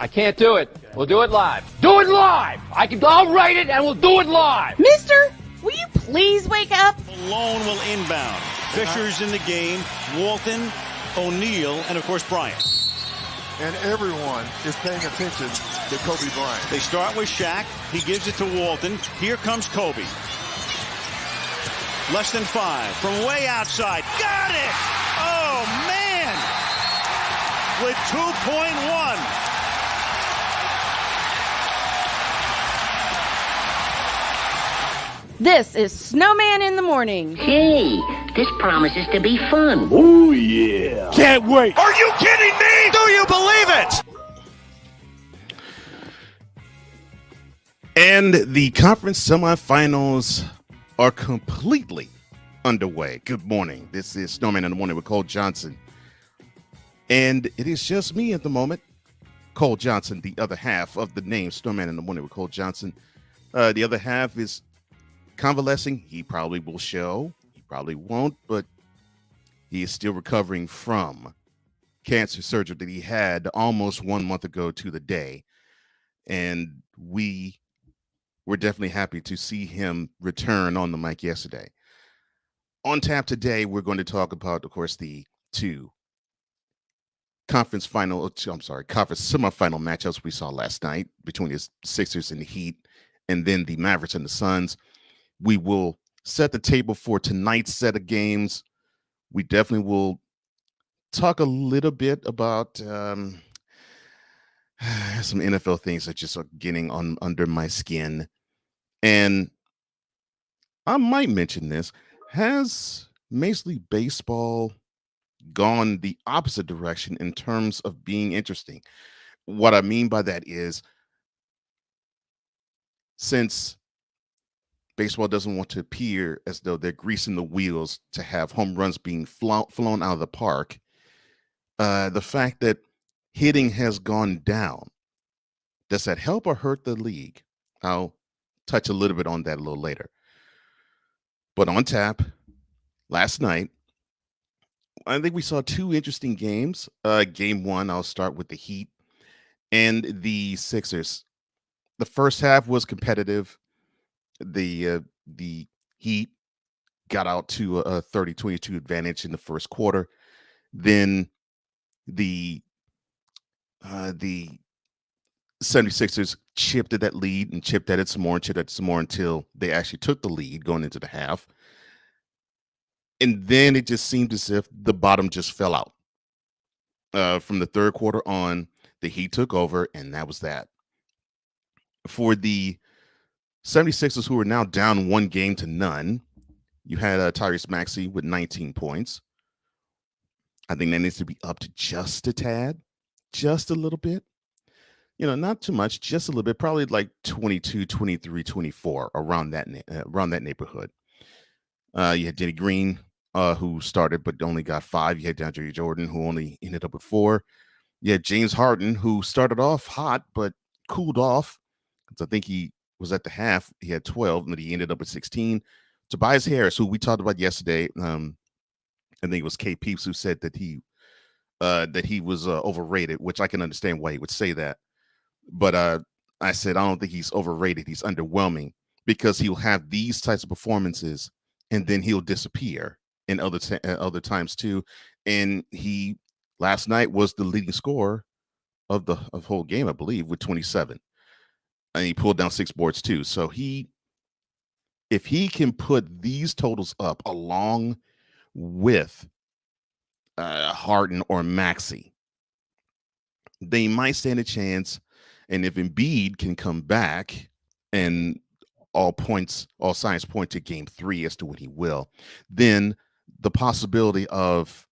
I can't do it. We'll do it live. Do it live! I'll write it and we'll do it live! Mister, will you please wake up? Malone will inbound. Fisher's in the game. Walton, O'Neal, and of course Bryant. And everyone is paying attention to Kobe Bryant. They start with Shaq. He gives it to Walton. Here comes Kobe. Less than 5 from way outside. Got it! Oh, man! With 2.1. This is Snowman in the Morning. Hey, this promises to be fun. Oh, yeah. Can't wait. Are you kidding me? Do you believe it? And the conference semifinals are completely underway. Good morning. This is Snowman in the Morning with Cole Johnson. And it is just me at the moment. Cole Johnson, the other half of the name Snowman in the Morning with Cole Johnson. The other half is convalescing. He probably will show. He probably won't, but he is still recovering from cancer surgery that he had almost 1 month ago to the day. And we were definitely happy to see him return on the mic yesterday. On tap today, we're going to talk about, of course, the two conference semifinal matchups we saw last night between the Sixers and the Heat, and then the Mavericks and the Suns. We will set the table for tonight's set of games. We definitely will talk a little bit about some NFL things that just are getting under my skin. And I might mention this. Has Major League Baseball gone the opposite direction in terms of being interesting? What I mean by that is, since baseball doesn't want to appear as though they're greasing the wheels to have home runs being flown out of the park, the fact that hitting has gone down, does that help or hurt the league? I'll touch a little bit on that a little later. But on tap, last night, I think we saw two interesting games. Game one, I'll start with the Heat and the Sixers. The first half was competitive. The Heat got out to a 30-22 advantage in the first quarter. Then the 76ers chipped at that lead and chipped at it some more and chipped at it some more until they actually took the lead going into the half. And then it just seemed as if the bottom just fell out. From the third quarter on, the Heat took over, and that was that. For the 76ers, who are now down 1-0, you had Tyrese Maxey with 19 points. I think that needs to be up to just a tad, just a little bit. Not too much, just a little bit, probably like 22, 23, 24, around that neighborhood. You had Denny Green, who started but only got 5. You had DeAndre Jordan, who only ended up with 4. You had James Harden, who started off hot but cooled off. I think he was at the half. He had 12, and then he ended up with 16. Tobias Harris, who we talked about yesterday, I think it was K. Peeps who said that he was overrated, which I can understand why he would say that. But I said, I don't think he's overrated. He's underwhelming, because he'll have these types of performances and then he'll disappear in other times too. And he last night was the leading scorer of the whole game, I believe, with 27. And he pulled down 6 boards too. So if he can put these totals up along with Harden or Maxey, they might stand a chance. And if Embiid can come back, and all signs point to game 3 as to what he will, then the possibility of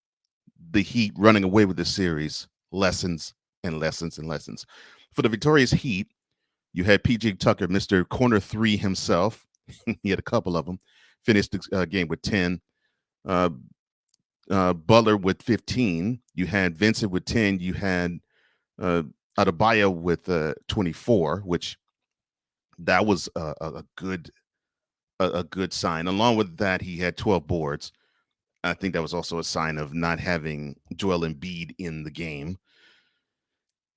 the Heat running away with the series lessens and lessens and lessens. For the victorious Heat, you had PJ Tucker, Mr. Corner 3 himself. He had a couple of them. Finished the game with 10. Butler with 15. You had Vincent with 10. You had Adebayo with 24, which that was a good sign. Along with that, he had 12 boards. I think that was also a sign of not having Joel Embiid in the game.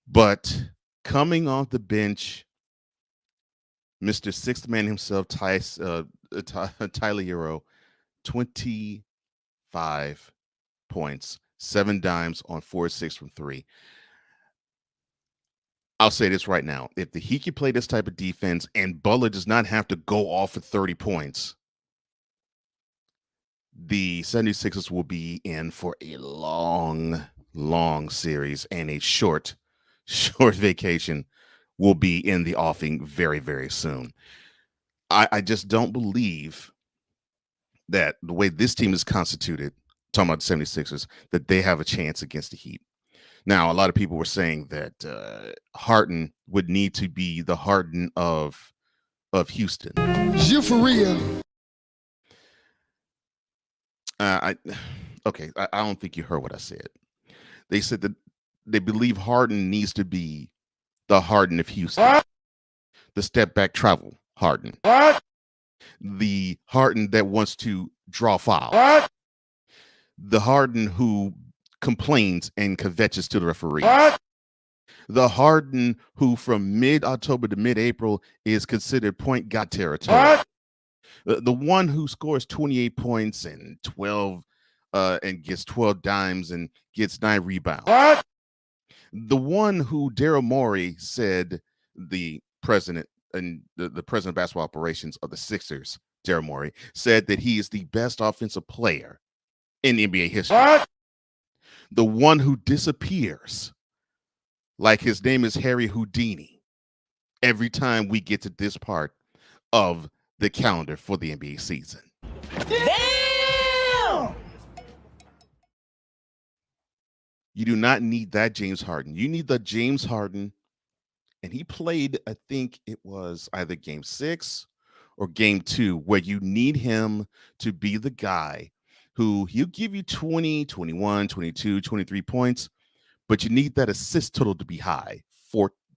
But Coming off the bench, Mr. Sixth Man himself, Tyler Hero, 25 points, 7 dimes on 4-6 from 3. I'll say this right now. If the Heat can play this type of defense and Butler does not have to go off for 30 points, the 76ers will be in for a long, long series, and a short vacation will be in the offing very, very soon. I just don't believe that the way this team is constituted, talking about the 76ers, that they have a chance against the Heat. Now, a lot of people were saying that Harden would need to be the Harden of Houston. You for real? I don't think you heard what I said. They said that they believe Harden needs to be the Harden of Houston. What? The step back travel Harden. What? The Harden that wants to draw fouls. What? The Harden who complains and kvetches to the referees. What? The Harden who from mid-October to mid-April is considered point guard territory. What? The one who scores 28 points and 12 and gets 12 dimes and gets 9 rebounds. What? The one who Daryl Morey said, the president and the president of basketball operations of the Sixers, Daryl Morey, said that he is the best offensive player in NBA history. What? The one who disappears like his name is Harry Houdini every time we get to this part of the calendar for the NBA season. Damn! You do not need that James Harden. You need the James Harden, and he played, I think it was either game 6 or game 2, where you need him to be the guy who he'll give you 20, 21, 22, 23 points, but you need that assist total to be high,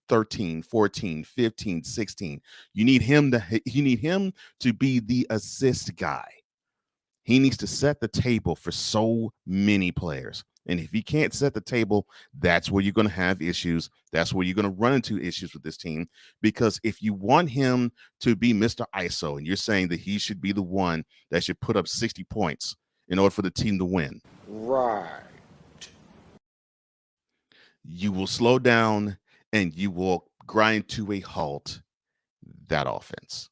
13, 14, 15, 16. You need him to be the assist guy. He needs to set the table for so many players. And if he can't set the table, that's where you're going to have issues. That's where you're going to run into issues with this team. Because if you want him to be Mr. ISO, and you're saying that he should be the one that should put up 60 points in order for the team to win. Right. You will slow down and you will grind to a halt that offense.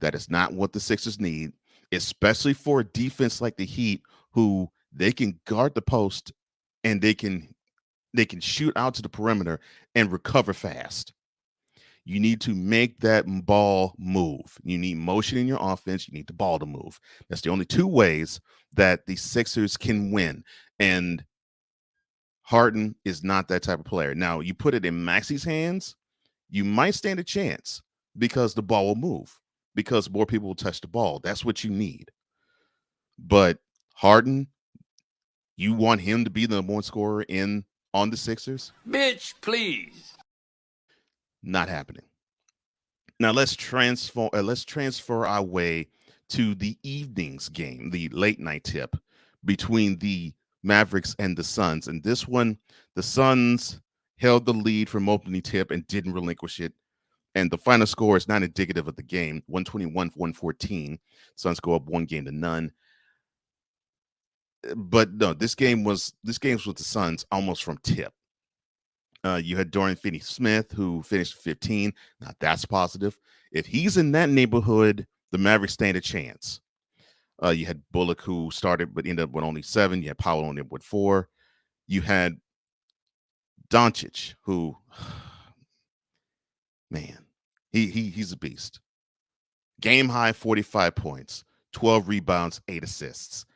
That is not what the Sixers need, especially for a defense like the Heat, who they can guard the post and they can shoot out to the perimeter and recover fast. You need to make that ball move. You need motion in your offense. You need the ball to move. That's the only 2 ways that the Sixers can win. And Harden is not that type of player. Now, you put it in Maxi's hands, you might stand a chance because the ball will move, because more people will touch the ball. That's what you need. But Harden, you want him to be the number 1 scorer on the Sixers? Bitch, please. Not happening. Now let's transfer our way to the evening's game, the late night tip between the Mavericks and the Suns. And this one, the Suns held the lead from opening tip and didn't relinquish it. And the final score is not indicative of the game, 121-114. Suns go up 1-0. But no, this game was with the Suns almost from tip. You had Dorian Finney-Smith, who finished 15. Now that's positive. If he's in that neighborhood, the Mavericks stand a chance. You had Bullock, who started but ended up with only 7. You had Powell only with 4. You had Doncic, who, man, he's a beast. Game high 45 points, 12 rebounds, 8 assists.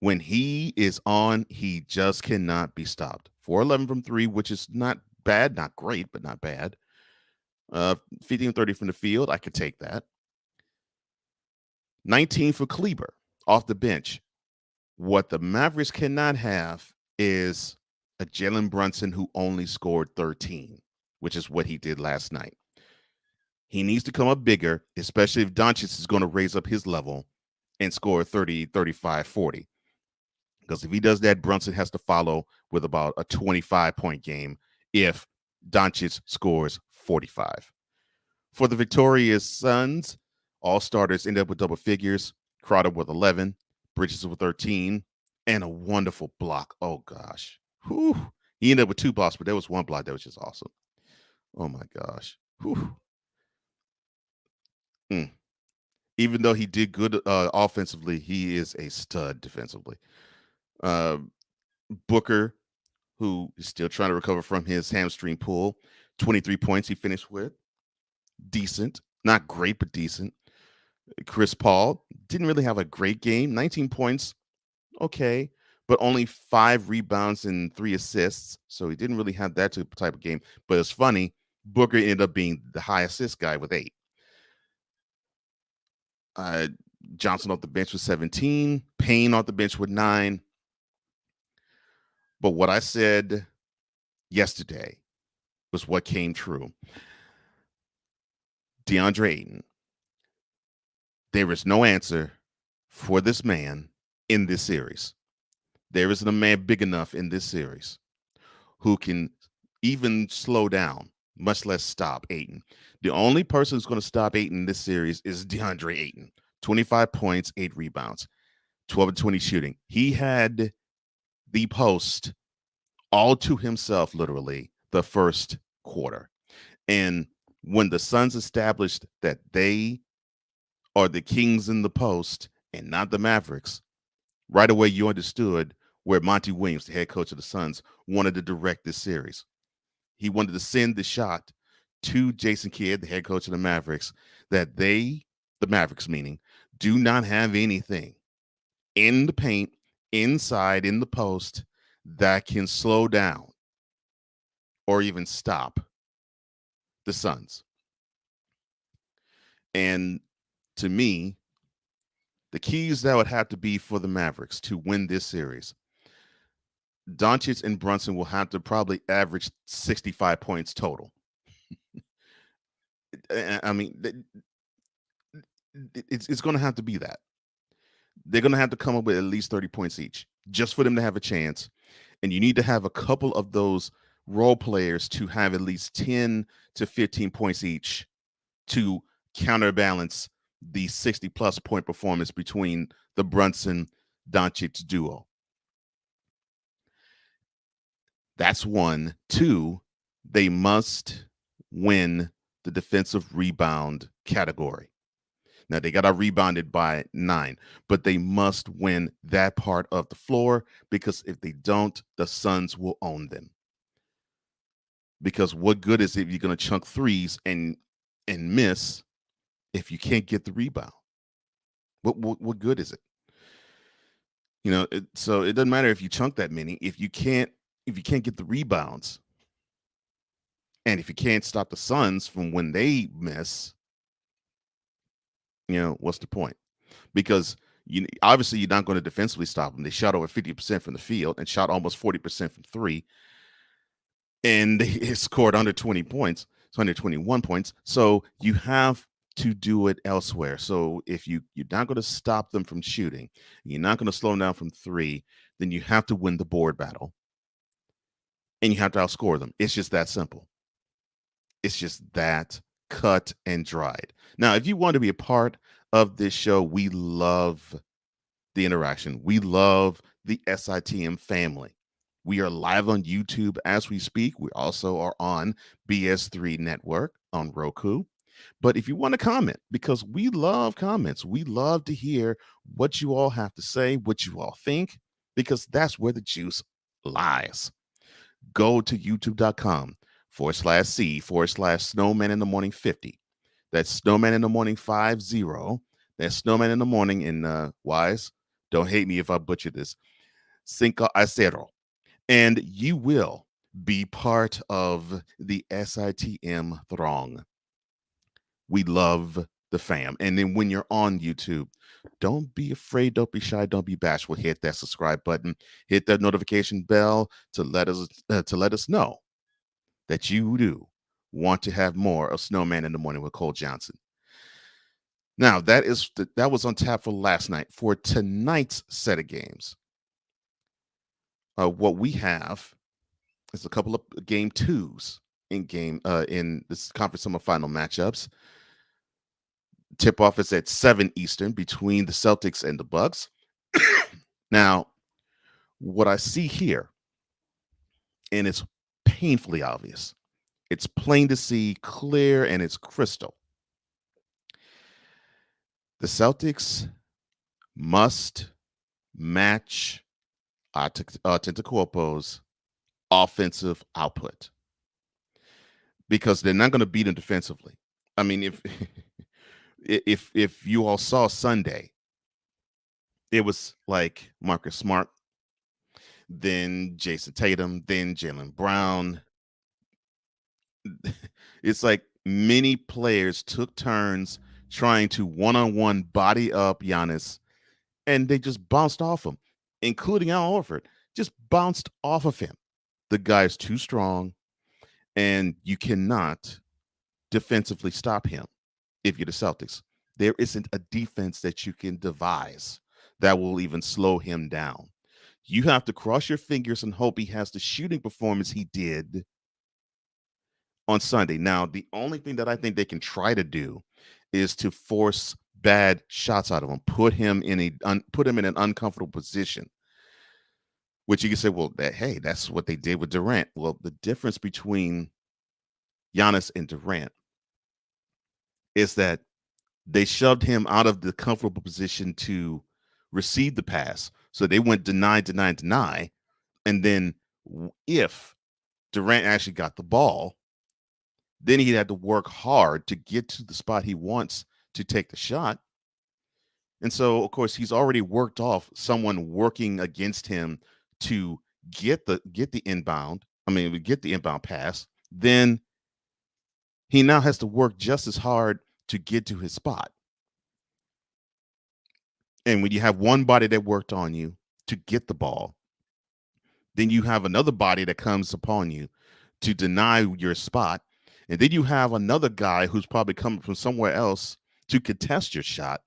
When he is on, he just cannot be stopped. 4-11 from 3, which is not bad, not great, but not bad. 15-30 from the field, I could take that. 19 for Kleber off the bench. What the Mavericks cannot have is a Jalen Brunson who only scored 13, which is what he did last night. He needs to come up bigger, especially if Doncic is going to raise up his level and score 30, 35, 40. Because if he does that, Brunson has to follow with about a 25-point game if Doncic scores 45. For the victorious Suns, all starters end up with double figures. Crowder with 11, Bridges with 13, and a wonderful block. Oh, gosh. Whew. He ended up with 2 blocks, but there was one block that was just awesome. Oh, my gosh. Whew. Even though he did good offensively, he is a stud defensively. Booker, who is still trying to recover from his hamstring pull, 23 points he finished with. Decent. Not great, but decent. Chris Paul didn't really have a great game. 19 points, okay, but only 5 rebounds and 3 assists. So he didn't really have that type of game. But it's funny, Booker ended up being the high assist guy with 8. Johnson off the bench with 17. Payne off the bench with 9. But what I said yesterday was what came true. DeAndre Ayton. There is no answer for this man in this series. There isn't a man big enough in this series who can even slow down, much less stop Ayton. The only person who's going to stop Ayton in this series is DeAndre Ayton. 25 points, 8 rebounds, 12 and 20 shooting. He had the post all to himself, literally, the first quarter. And when the Suns established that they are the kings in the post and not the Mavericks, right away you understood where Monty Williams, the head coach of the Suns, wanted to direct this series. He wanted to send the shot to Jason Kidd, the head coach of the Mavericks, that they, the Mavericks meaning, do not have anything in the paint, inside, in the post, that can slow down or even stop the Suns. And to me, the keys that would have to be for the Mavericks to win this series, Doncic and Brunson will have to probably average 65 points total. I mean, it's going to have to be that. They're going to have to come up with at least 30 points each just for them to have a chance. And you need to have a couple of those role players to have at least 10 to 15 points each to counterbalance the 60-plus point performance between the Brunson-Doncic duo. That's 1. 2, they must win the defensive rebound category. Now, they got out rebounded by 9, but they must win that part of the floor because if they don't, the Suns will own them. Because what good is it if you're going to chunk threes and miss if you can't get the rebound? What good is it? You know, so it doesn't matter if you chunk that many if you can't get the rebounds, and if you can't stop the Suns from when they miss. You know, what's the point? Because obviously you're not going to defensively stop them. They shot over 50% from the field and shot almost 40% from 3. And they scored under 20 points. It's under 21 points. So you have to do it elsewhere. So if you're not going to stop them from shooting, you're not going to slow them down from 3, then you have to win the board battle. And you have to outscore them. It's just that simple. It's just that cut and dried. Now, if you want to be a part of this show, we love the interaction. We love the SITM family. We are live on YouTube as we speak. We also are on BS3 Network on Roku. But if you want to comment, because we love comments, we love to hear what you all have to say, what you all think, because that's where the juice lies. Go to youtube.com/C/Snowman in the Morning 50. That's Snowman in the Morning 50. That's Snowman in the Morning in Wise. Don't hate me if I butcher this. Cinco a cero. And you will be part of the SITM throng. We love the fam. And then when you're on YouTube, don't be afraid, don't be shy, don't be bashful. Hit that subscribe button, hit that notification bell to let us know that you do want to have more of Snowman in the Morning with Cole Johnson. Now, that was on tap for last night. For tonight's set of games, what we have is a couple of game 2s in this conference semifinal matchups. Tip-off is at 7 Eastern between the Celtics and the Bucks. Now, what I see here, and it's painfully obvious, it's plain to see, clear, and it's crystal. The Celtics must match Antetokounmpo's offensive output because they're not going to beat him defensively. I mean, if you all saw Sunday, it was like Marcus Smart, then Jason Tatum, then Jaylen Brown. It's like many players took turns trying to one-on-one body up Giannis, and they just bounced off him, including Al Horford, just bounced off of him. The guy's too strong, and you cannot defensively stop him if you're the Celtics. There isn't a defense that you can devise that will even slow him down. You have to cross your fingers and hope he has the shooting performance he did on Sunday. Now, the only thing that I think they can try to do is to force bad shots out of him, put him in an uncomfortable position, which you can say, well, that's what they did with Durant. Well, the difference between Giannis and Durant is that they shoved him out of the comfortable position to receive the pass. So they went deny. And then if Durant actually got the ball, then he had to work hard to get to the spot he wants to take the shot. And so, of course, he's already worked off someone working against him to get the inbound pass. Then he now has to work just as hard to get to his spot. And when you have one body that worked on you to get the ball, then you have another body that comes upon you to deny your spot. And then you have another guy who's probably coming from somewhere else to contest your shot.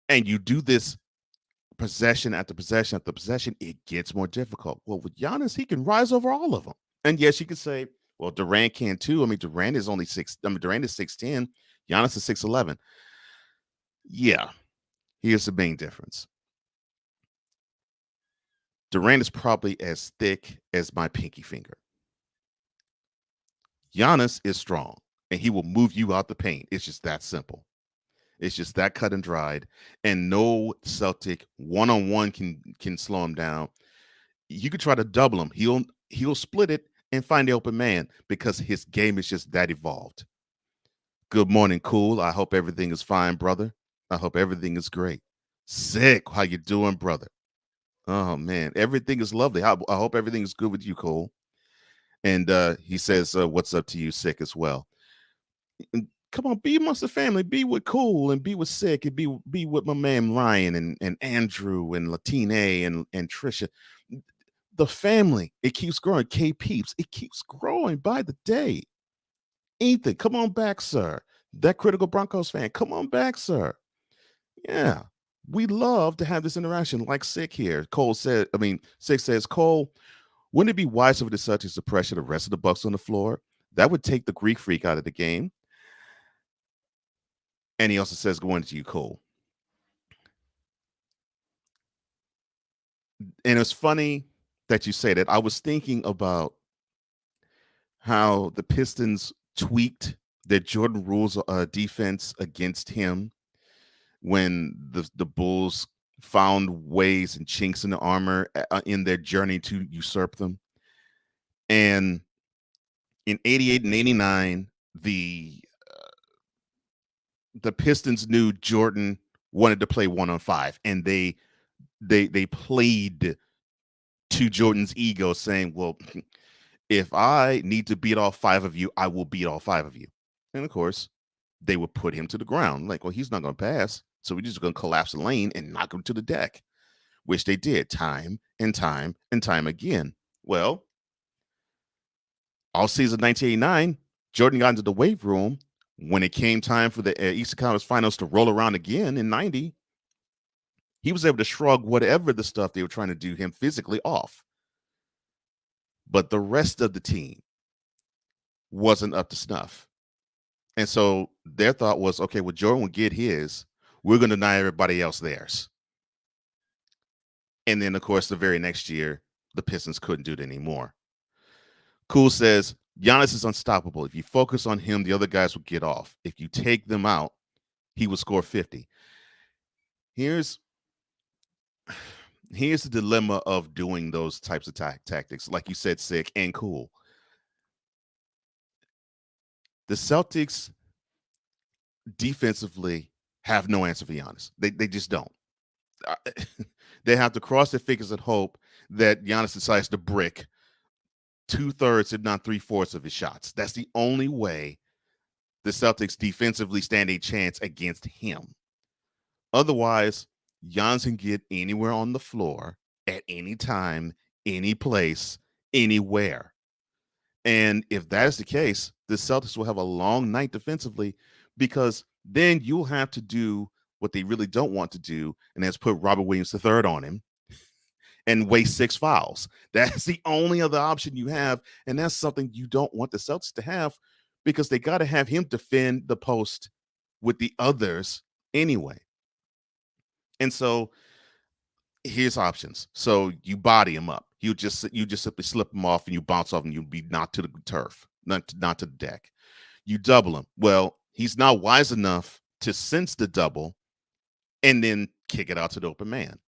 And you do this possession after possession after possession, it gets more difficult. Well, with Giannis, he can rise over all of them. And yes, you could say, well, Durant can too. I mean, Durant is 6'10". Giannis is 6'11". Yeah. Here's the main difference. Durant is probably as thick as my pinky finger. Giannis is strong, and he will move you out the paint. It's just that simple. It's just that cut and dried, and no Celtic one-on-one can slow him down. You could try to double him. He'll split it and find the open man because his game is just that evolved. Good morning, Cool. I hope everything is fine, brother. I hope everything is great. Sick. How you doing, brother? Oh, man. Everything is lovely. I hope everything is good with you, Cole. And he says, what's up to you, Sick, as well. And come on, be amongst the family. Be with Cool and be with Sick and be with my man Ryan and Andrew and Latine and Trisha. The family, it keeps growing. K-Peeps, it keeps growing by the day. Ethan, come on back, sir. That critical Broncos fan, come on back, sir. Yeah, we love to have this interaction like Sick here. Sick says, Cole, wouldn't it be wiser for the Celtics to pressure the rest of the Bucks on the floor? That would take the Greek freak out of the game. And he also says, going to you, Cole. And it's funny that you say that. I was thinking about how the Pistons tweaked their Jordan rules defense against him when the Bulls found ways and chinks in the armor in their journey to usurp them. And in 88 and 89, the Pistons knew Jordan wanted to play 1-on-5, and they played to Jordan's ego, saying, well, if I need to beat all 5 of you, I will beat all 5 of you. And of course, they would put him to the ground. Like, well, he's not going to pass. So we're just going to collapse the lane and knock him to the deck, which they did time and time and time again. Well, all season 1989, Jordan got into the weight room. When it came time for the Eastern Conference Finals to roll around again in 90, he was able to shrug whatever the stuff they were trying to do him physically off. But the rest of the team, wasn't up to snuff. And so their thought was, okay, well, Jordan will get his. We're going to deny everybody else theirs. And then, of course, the very next year, the Pistons couldn't do it anymore. Cool says, Giannis is unstoppable. If you focus on him, the other guys will get off. If you take them out, he will score 50. Here's the dilemma of doing those types of tactics. Like you said, Sick and Cool. The Celtics defensively have no answer for Giannis. They just don't. They have to cross their fingers and hope that Giannis decides to brick 2/3, if not 3/4 of his shots. That's the only way the Celtics defensively stand a chance against him. Otherwise, Giannis can get anywhere on the floor at any time, any place, anywhere. And if that is the case, the Celtics will have a long night defensively, because then you'll have to do what they really don't want to do, and that's put Robert Williams III on him and waste 6 fouls. That's the only other option you have, and that's something you don't want the Celtics to have, because they got to have him defend the post with the others anyway. And so here's options. So you body him up. You just simply slip him off and you bounce off and you'll be knocked to the turf, not to the deck. You double him. Well, he's not wise enough to sense the double and then kick it out to the open man,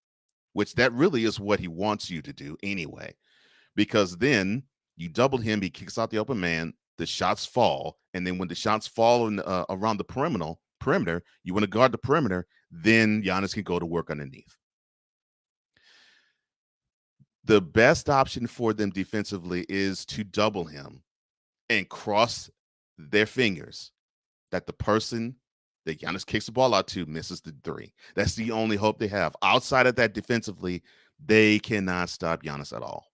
which that really is what he wants you to do anyway, because then you double him, he kicks out the open man, the shots fall, and then when the shots fall around the perimeter, you want to guard the perimeter, then Giannis can go to work underneath. The best option for them defensively is to double him and cross their fingers that the person that Giannis kicks the ball out to misses the 3. That's the only hope they have. Outside of that, defensively, they cannot stop Giannis at all.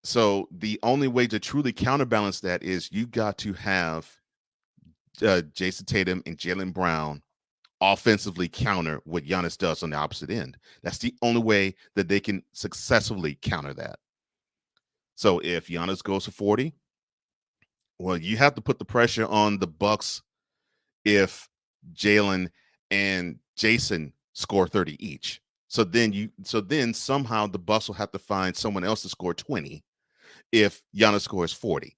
So the only way to truly counterbalance that is you got to have Jason Tatum and Jaylen Brown offensively counter what Giannis does on the opposite end. That's the only way that they can successfully counter that. So if Giannis goes for 40, well, you have to put the pressure on the Bucks if Jaylen and Jason score 30 each. So then somehow the Bucks will have to find someone else to score 20 if Giannis scores 40.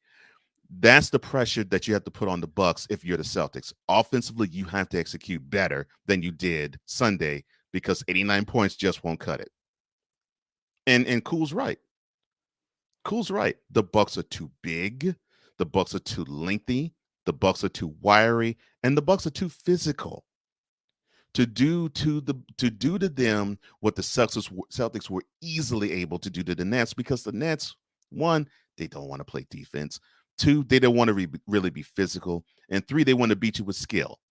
That's the pressure that you have to put on the Bucks if you're the Celtics. Offensively, you have to execute better than you did Sunday, because 89 points just won't cut it. And Cool's right. Cool's right. The Bucks are too big. The Bucks are too lengthy. The Bucks are too wiry, and the Bucks are too physical to do to them what the Celtics were easily able to do to the Nets, because the Nets, one, they don't want to play defense. 2, they don't want to really be physical. And 3, they want to beat you with skill.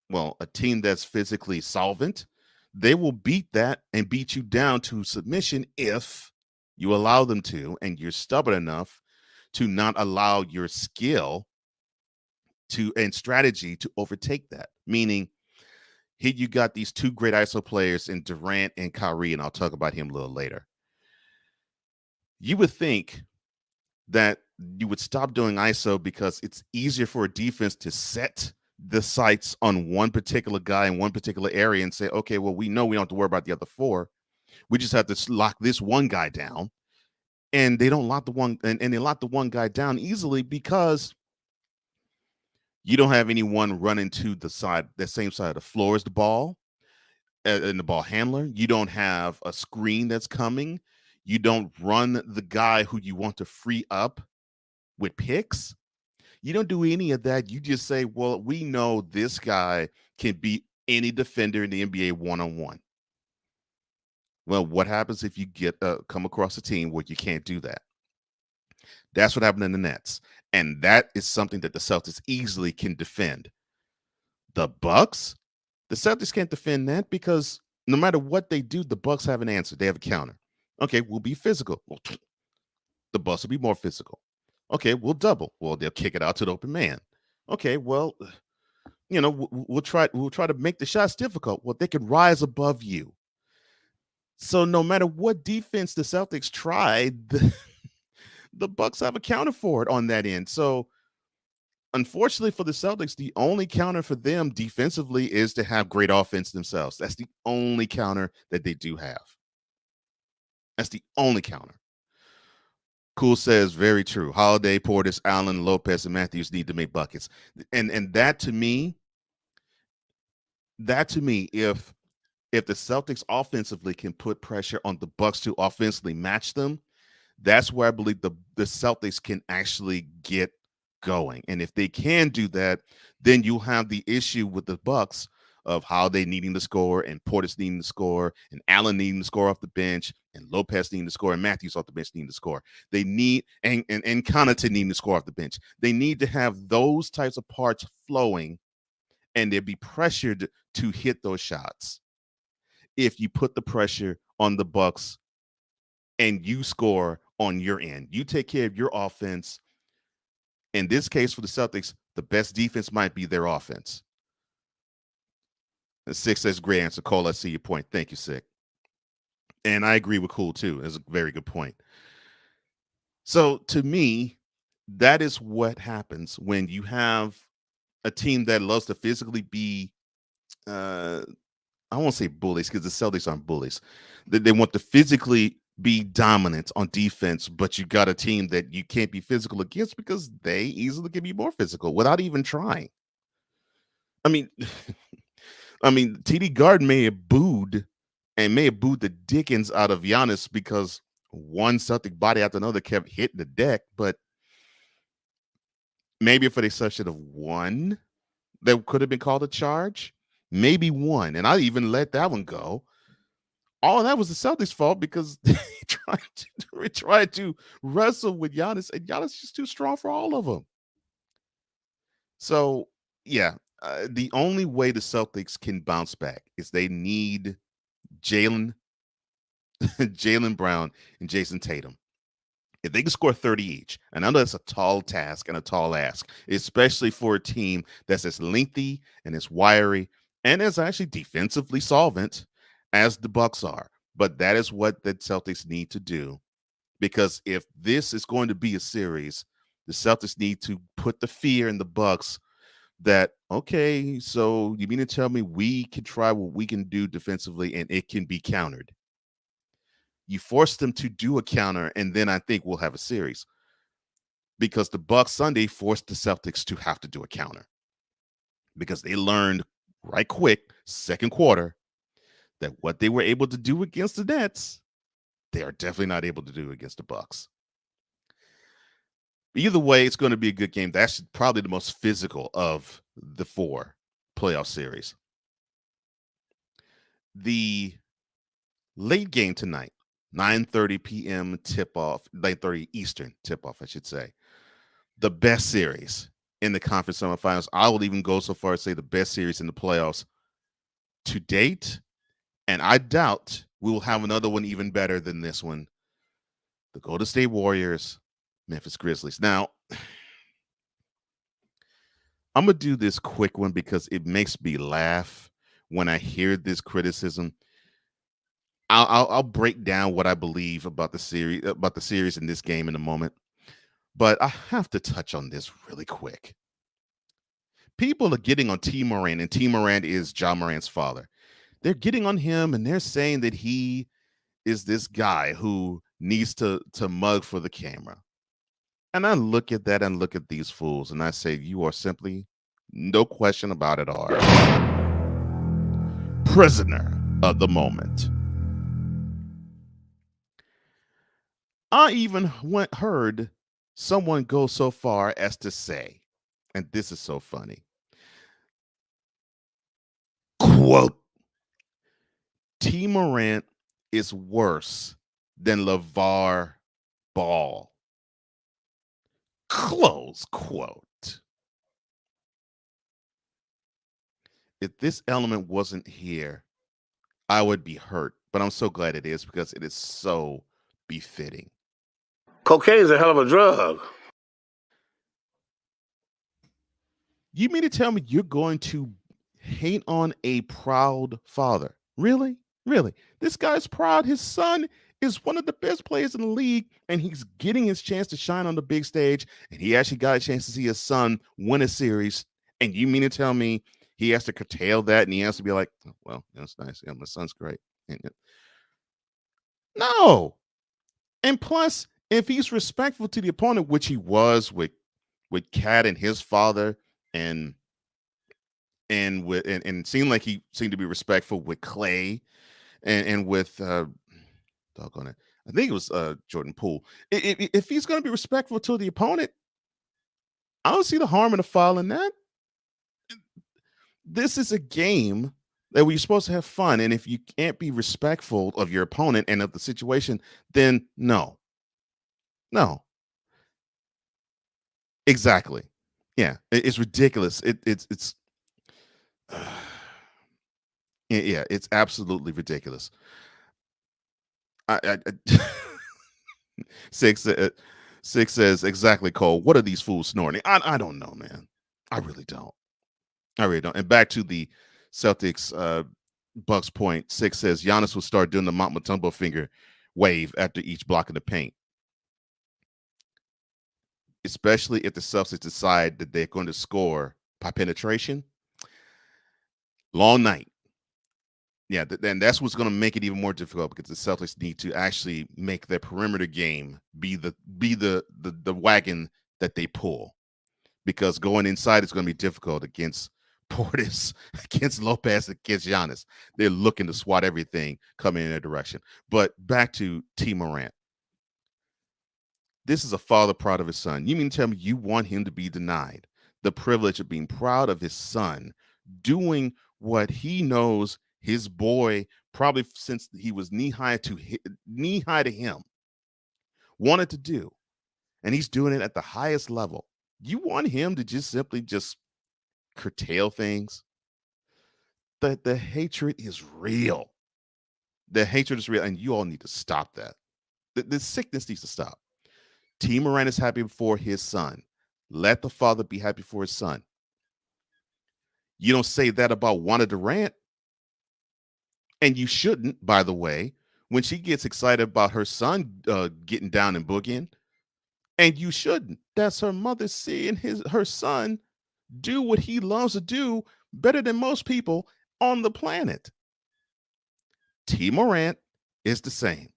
Well, a team that's physically solvent, they will beat that and beat you down to submission if you allow them to, and you're stubborn enough to not allow your skill and strategy to overtake that. Meaning, here you got these 2 great ISO players in Durant and Kyrie, and I'll talk about him a little later. You would think that you would stop doing ISO because it's easier for a defense to set the sights on one particular guy in one particular area and say, okay, well, we know we don't have to worry about the other 4. We just have to lock this one guy down. And they don't lock the one, and they lock the one guy down easily because you don't have anyone running to the same side of the floor as the ball and the ball handler. You don't have a screen that's coming. You don't run the guy who you want to free up with picks. You don't do any of that. You just say, well, we know this guy can beat any defender in the NBA one-on-one. Well, what happens if you come across a team where you can't do that? That's what happened in the Nets. And that is something that the Celtics easily can defend. The Bucks, the Celtics can't defend that, because no matter what they do, the Bucks have an answer. They have a counter. Okay, we'll be physical. Well, the Bucks will be more physical. Okay, we'll double. Well, they'll kick it out to the open man. Okay, well, we'll try to make the shots difficult. Well, they can rise above you. So no matter what defense the Celtics tried, the Bucks have accounted for it on that end. So unfortunately for the Celtics, the only counter for them defensively is to have great offense themselves. That's the only counter that they do have. That's the only counter. Cool says, very true. Holiday, Portis, Allen, Lopez, and Matthews need to make buckets. And that to me, if the Celtics offensively can put pressure on the Bucks to offensively match them, that's where I believe the Celtics can actually get going. And if they can do that, then you'll have the issue with the Bucks of how they needing to score, and Portis needing to score, and Allen needing to score off the bench, and Lopez needing to score, and Matthews off the bench needing to score. They need and Connaughton needing to score off the bench. They need to have those types of parts flowing, and they'll be pressured to hit those shots. If you put the pressure on the Bucks and you score on your end, you take care of your offense. In this case, for the Celtics, the best defense might be their offense. The Six says, great answer. Cole, I see your point. Thank you, Sick. And I agree with Cool, too. That's a very good point. So, to me, that is what happens when you have a team that loves to physically be, I won't say bullies because the Celtics aren't bullies. They want to physically be dominant on defense, but you got a team that you can't be physical against because they easily can be more physical without even trying. I mean, TD Garden may have booed the dickens out of Giannis because one Celtic body after another kept hitting the deck, but maybe for the exception of one that could have been called a charge, maybe one, and I even let that one go. All that was the Celtics' fault because they tried to wrestle with Giannis, and Giannis is just too strong for all of them. So, yeah, the only way the Celtics can bounce back is they need Jaylen Brown and Jason Tatum. If they can score 30 each, and I know that's a tall task and a tall ask, especially for a team that's as lengthy and as wiry and as actually defensively solvent as the Bucks are. But that is what the Celtics need to do, because if this is going to be a series, the Celtics need to put the fear in the Bucks that, okay, so you mean to tell me we can try what we can do defensively and it can be countered? You force them to do a counter, and then I think we'll have a series, because the Bucks Sunday forced the Celtics to have to do a counter because they learned right quick, second quarter, that what they were able to do against the Nets, they are definitely not able to do against the Bucks. Either way, it's going to be a good game. That's probably the most physical of the four playoff series. The late game tonight, 9:30 p.m. tip-off, 9:30 Eastern tip-off, I should say. The best series in the conference semifinals. I will even go so far as to say the best series in the playoffs to date. And I doubt we will have another one even better than this one. The Golden State Warriors, Memphis Grizzlies. Now, I'm going to do this quick one because it makes me laugh when I hear this criticism. I'll break down what I believe about the series in this game in a moment. But I have to touch on this really quick. People are getting on T. Morant, and T. Morant is Ja Morant's father. They're getting on him, and they're saying that he is this guy who needs to mug for the camera. And I look at that and look at these fools, and I say, you are simply, no question about it, are prisoner of the moment. I even heard someone go so far as to say, and this is so funny, quote, T. Morant is worse than LeVar Ball. Close quote. If this element wasn't here, I would be hurt, but I'm so glad it is because it is so befitting. Cocaine is a hell of a drug. You mean to tell me you're going to hate on a proud father? Really? Really? This guy's proud. His son is one of the best players in the league, and he's getting his chance to shine on the big stage, and he actually got a chance to see his son win a series. And you mean to tell me he has to curtail that and he has to be like, "Oh, well, that's nice. Yeah, my son's great." No. And plus, if he's respectful to the opponent, which he was with Cat and his father, and it seemed like he seemed to be respectful with Clay and with doggone it, I think it was Jordan Poole. If he's going to be respectful to the opponent, I don't see the harm in the foul in that. This is a game that we're supposed to have fun, and if you can't be respectful of your opponent and of the situation, then no. Exactly. Yeah, it's ridiculous. It's yeah, it's absolutely ridiculous. I six six says exactly, Cole. What are these fools snorting? I don't know, man. I really don't. And back to the Celtics Bucks point. 6 says Giannis will start doing the Mount Mutombo finger wave after each block in the paint, especially if the Celtics decide that they're going to score by penetration. Long night. Yeah, then that's what's going to make it even more difficult, because the Celtics need to actually make their perimeter game be the wagon that they pull, because going inside is going to be difficult against Portis, against Lopez, against Giannis. They're looking to swat everything coming in their direction. But back to T. Morant. This is a father proud of his son. You mean to tell me you want him to be denied the privilege of being proud of his son doing what he knows his boy, probably since he was knee high to him, wanted to do, and he's doing it at the highest level? You want him to just simply curtail things? The hatred is real. The hatred is real, and you all need to stop that. The sickness needs to stop. T. Morant is happy for his son. Let the father be happy for his son. You don't say that about Wanda Durant. And you shouldn't, by the way, when she gets excited about her son getting down and boogieing. And you shouldn't. That's her mother seeing her son do what he loves to do better than most people on the planet. T. Morant is the same.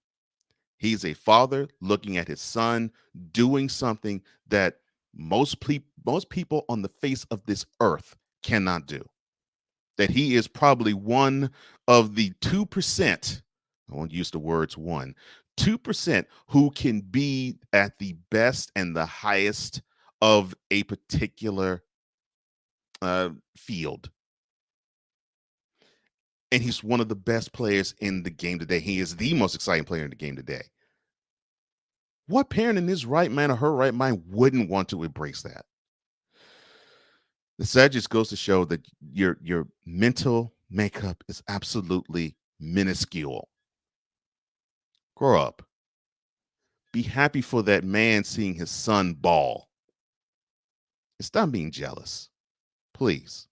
He's a father looking at his son doing something that most people on the face of this earth cannot do. That he is probably one of the 2%, I won't use the words 2% who can be at the best and the highest of a particular field. And he's one of the best players in the game today. He is the most exciting player in the game today. What parent in his right mind or her right mind wouldn't want to embrace that? That just goes to show that your mental makeup is absolutely minuscule. Grow up. Be happy for that man seeing his son ball. Stop being jealous. Please.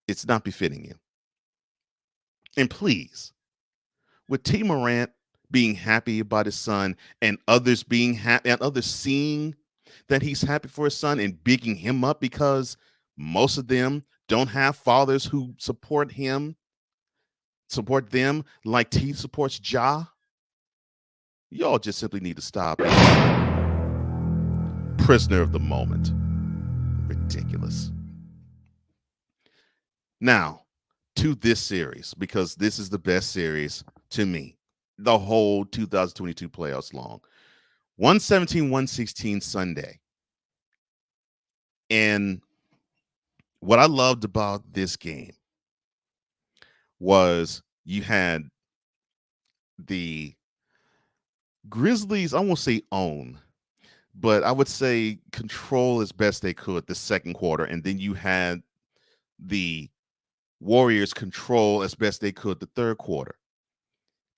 It's not befitting you. And please, with T. Morant being happy about his son and others being happy and others seeing that he's happy for his son and bigging him up, because most of them don't have fathers who support them like T supports Ja. Y'all just simply need to stop. Prisoner of the moment. Ridiculous. Now, to this series, because this is the best series to me, the whole 2022 playoffs long. 117-116 Sunday. And what I loved about this game was you had the Grizzlies, I won't say own, but I would say control as best they could the second quarter. And then you had the Warriors control as best they could the third quarter.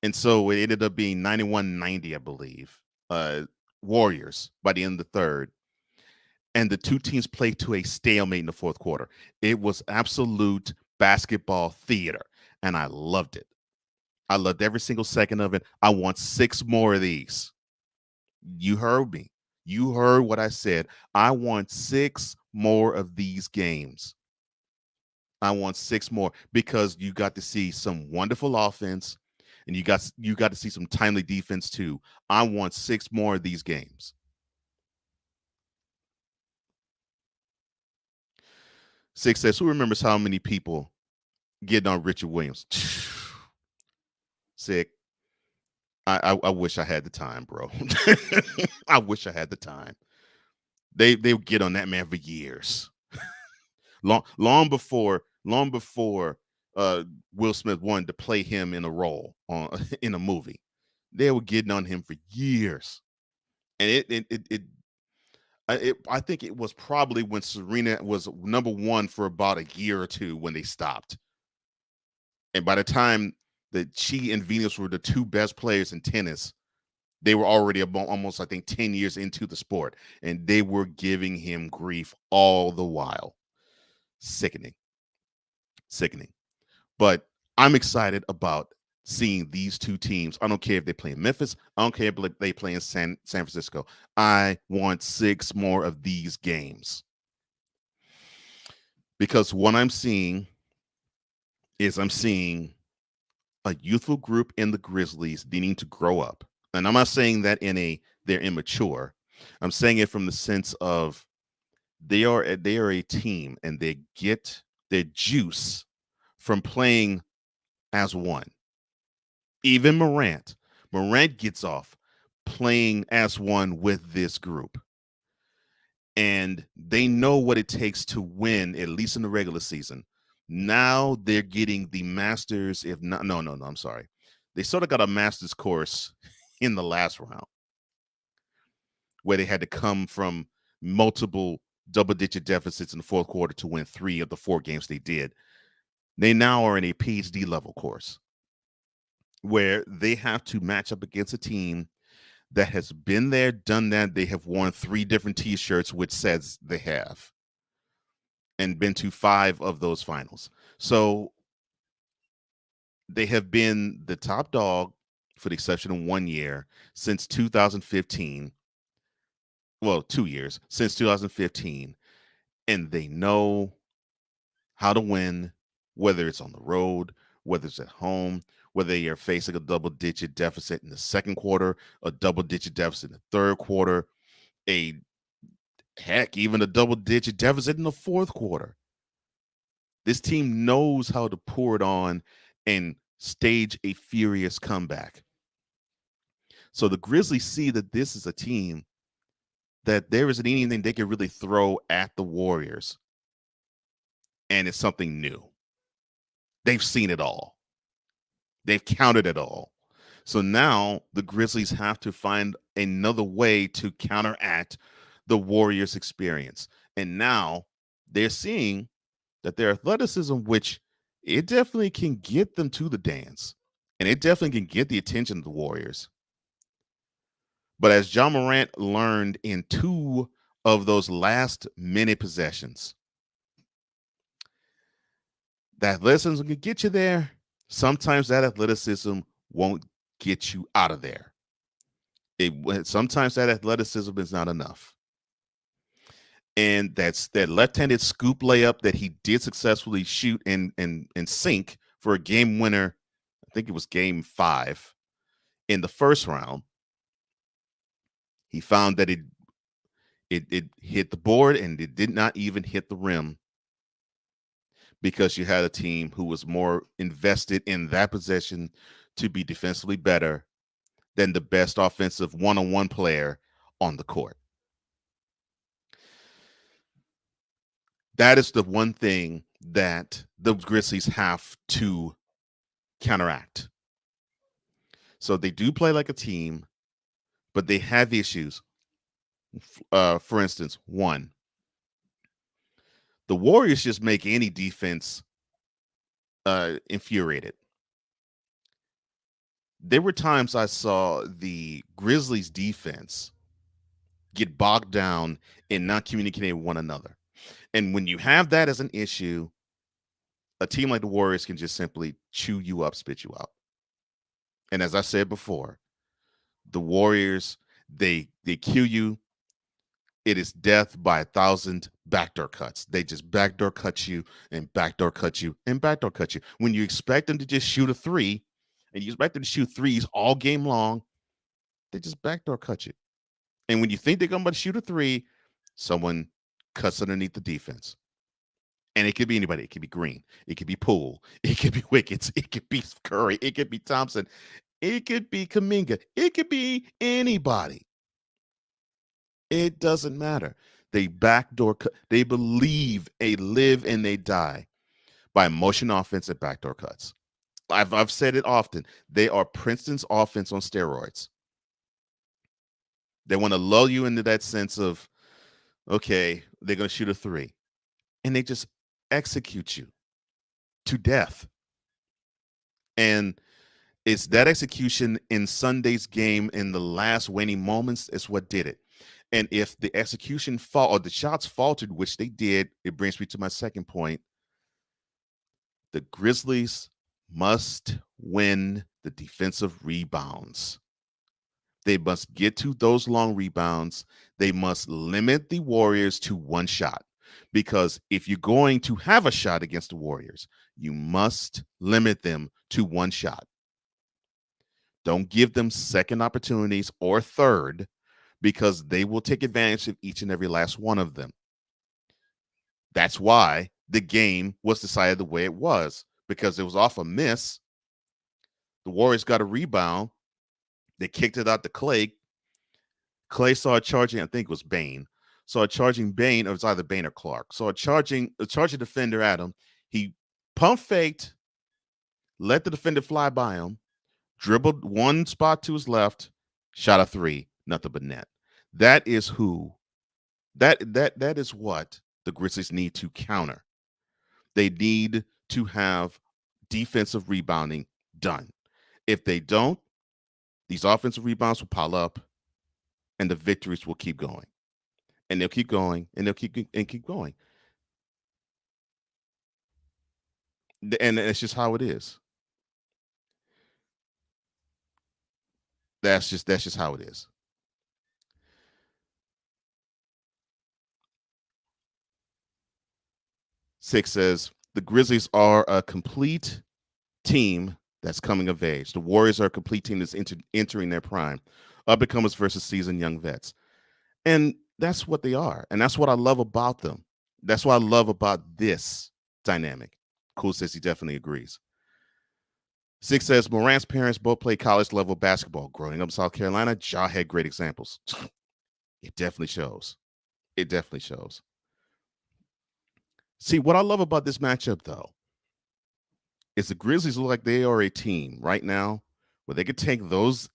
And so it ended up being 91-90, I believe, Warriors by the end of the third. And the two teams played to a stalemate in the fourth quarter. It was absolute basketball theater, and I loved it. I loved every single second of it. I want 6 more of these. You heard me. You heard what I said. I want 6 more of these games. I want 6 more because you got to see some wonderful offense and you got to see some timely defense too. I want 6 more of these games. Six says, who remembers how many people getting on Richard Williams? Sick. I wish I had the time, bro. I wish I had the time. They would get on that man for years. long before Will Smith wanted to play him in a role in a movie. They were getting on him for years. And I think it was probably when Serena was number 1 for about a year or two when they stopped. And by the time that she and Venus were the 2 best players in tennis, they were already almost, I think, 10 years into the sport. And they were giving him grief all the while. Sickening. But I'm excited about seeing these 2 teams. I don't care if they play in Memphis. I don't care if they play in San Francisco. I want 6 more of these games. Because what I'm seeing is I'm seeing a youthful group in the Grizzlies needing to grow up. And I'm not saying that they're immature. I'm saying it from the sense of they are a team and they get their juice from playing as one. Even Morant gets off playing as one with this group. And they know what it takes to win, at least in the regular season. Now they're getting the Masters, if not, no, I'm sorry. They sort of got a Masters course in the last round where they had to come from multiple double-digit deficits in the fourth quarter to win 3 of the 4 games they did. They now are in a PhD level course where they have to match up against a team that has been there, done that. They have worn 3 different T-shirts, which says they have, and been to 5 of those finals. So they have been the top dog, for the exception of 1 year, since 2015. Well, 2 years, since 2015. And they know how to win, whether it's on the road, whether it's at home, whether you're facing a double-digit deficit in the second quarter, a double-digit deficit in the third quarter, even a double-digit deficit in the fourth quarter. This team knows how to pour it on and stage a furious comeback. So the Grizzlies see that this is a team that there isn't anything they can really throw at the Warriors. And it's something new. They've seen it all. They've counted it all. So now the Grizzlies have to find another way to counteract the Warriors' experience. And now they're seeing that their athleticism, which it definitely can get them to the dance, and it definitely can get the attention of the Warriors. But as Ja Morant learned in 2 of those last minute possessions, that athleticism can get you there. Sometimes that athleticism won't get you out of there. Sometimes that athleticism is not enough. And that's that left-handed scoop layup that he did successfully shoot and sink for a game winner. I think it was game 5 in the first round. He found that it hit the board and it did not even hit the rim because you had a team who was more invested in that possession to be defensively better than the best offensive one-on-one player on the court. That is the one thing that the Grizzlies have to counteract. So they do play like a team, but they have issues. For instance, 1, the Warriors just make any defense infuriated. There were times I saw the Grizzlies defense get bogged down in not communicating with one another. And when you have that as an issue, a team like the Warriors can just simply chew you up, spit you out. And as I said before, the Warriors, they cue you. It is death by 1,000 backdoor cuts. They just backdoor cut you and backdoor cut you and backdoor cut you. When you expect them to just shoot a three, and you expect them to shoot threes all game long, they just backdoor cut you. And when you think they're going to shoot a three, someone cuts underneath the defense. And it could be anybody. It could be Green. It could be Poole. It could be Wiggins. It could be Curry. It could be Thompson. It could be Kuminga. It could be anybody. It doesn't matter. They backdoor cut. They believe they live and they die by motion offense and backdoor cuts. I've said it often. They are Princeton's offense on steroids. They want to lull you into that sense of, okay, they're going to shoot a three. And they just execute you to death. And it's that execution in Sunday's game in the last waning moments is what did it. And if the execution or the shots faltered, which they did, it brings me to my second point. The Grizzlies must win the defensive rebounds. They must get to those long rebounds. They must limit the Warriors to one shot. Because if you're going to have a shot against the Warriors, you must limit them to one shot. Don't give them second opportunities or third, because they will take advantage of each and every last one of them. That's why the game was decided the way it was, because it was off a miss. The Warriors got a rebound. They kicked it out to Clay. Clay saw it charging, I think it was Bane. Saw it charging Bane, or it was either Bane or Clark. Saw it charging defender at him. He pump faked, let the defender fly by him, dribbled one spot to his left, shot a three, nothing but net. That is that is what the Grizzlies need to counter. They need to have defensive rebounding done. If they don't, these offensive rebounds will pile up and the victories will keep going. And they'll keep going and they'll keep going. And it's just how it is. That's just how it is. Six says the Grizzlies are a complete team that's coming of age. The Warriors are a complete team that's entering their prime. Up-and-comers versus seasoned young vets. And that's what they are. And that's what I love about them. That's what I love about this dynamic. Cool says he definitely agrees. Six says Morant's parents both played college-level basketball. Growing up in South Carolina, Ja had great examples. It definitely shows. It definitely shows. See, what I love about this matchup, though, is the Grizzlies look like they are a team right now where they could take those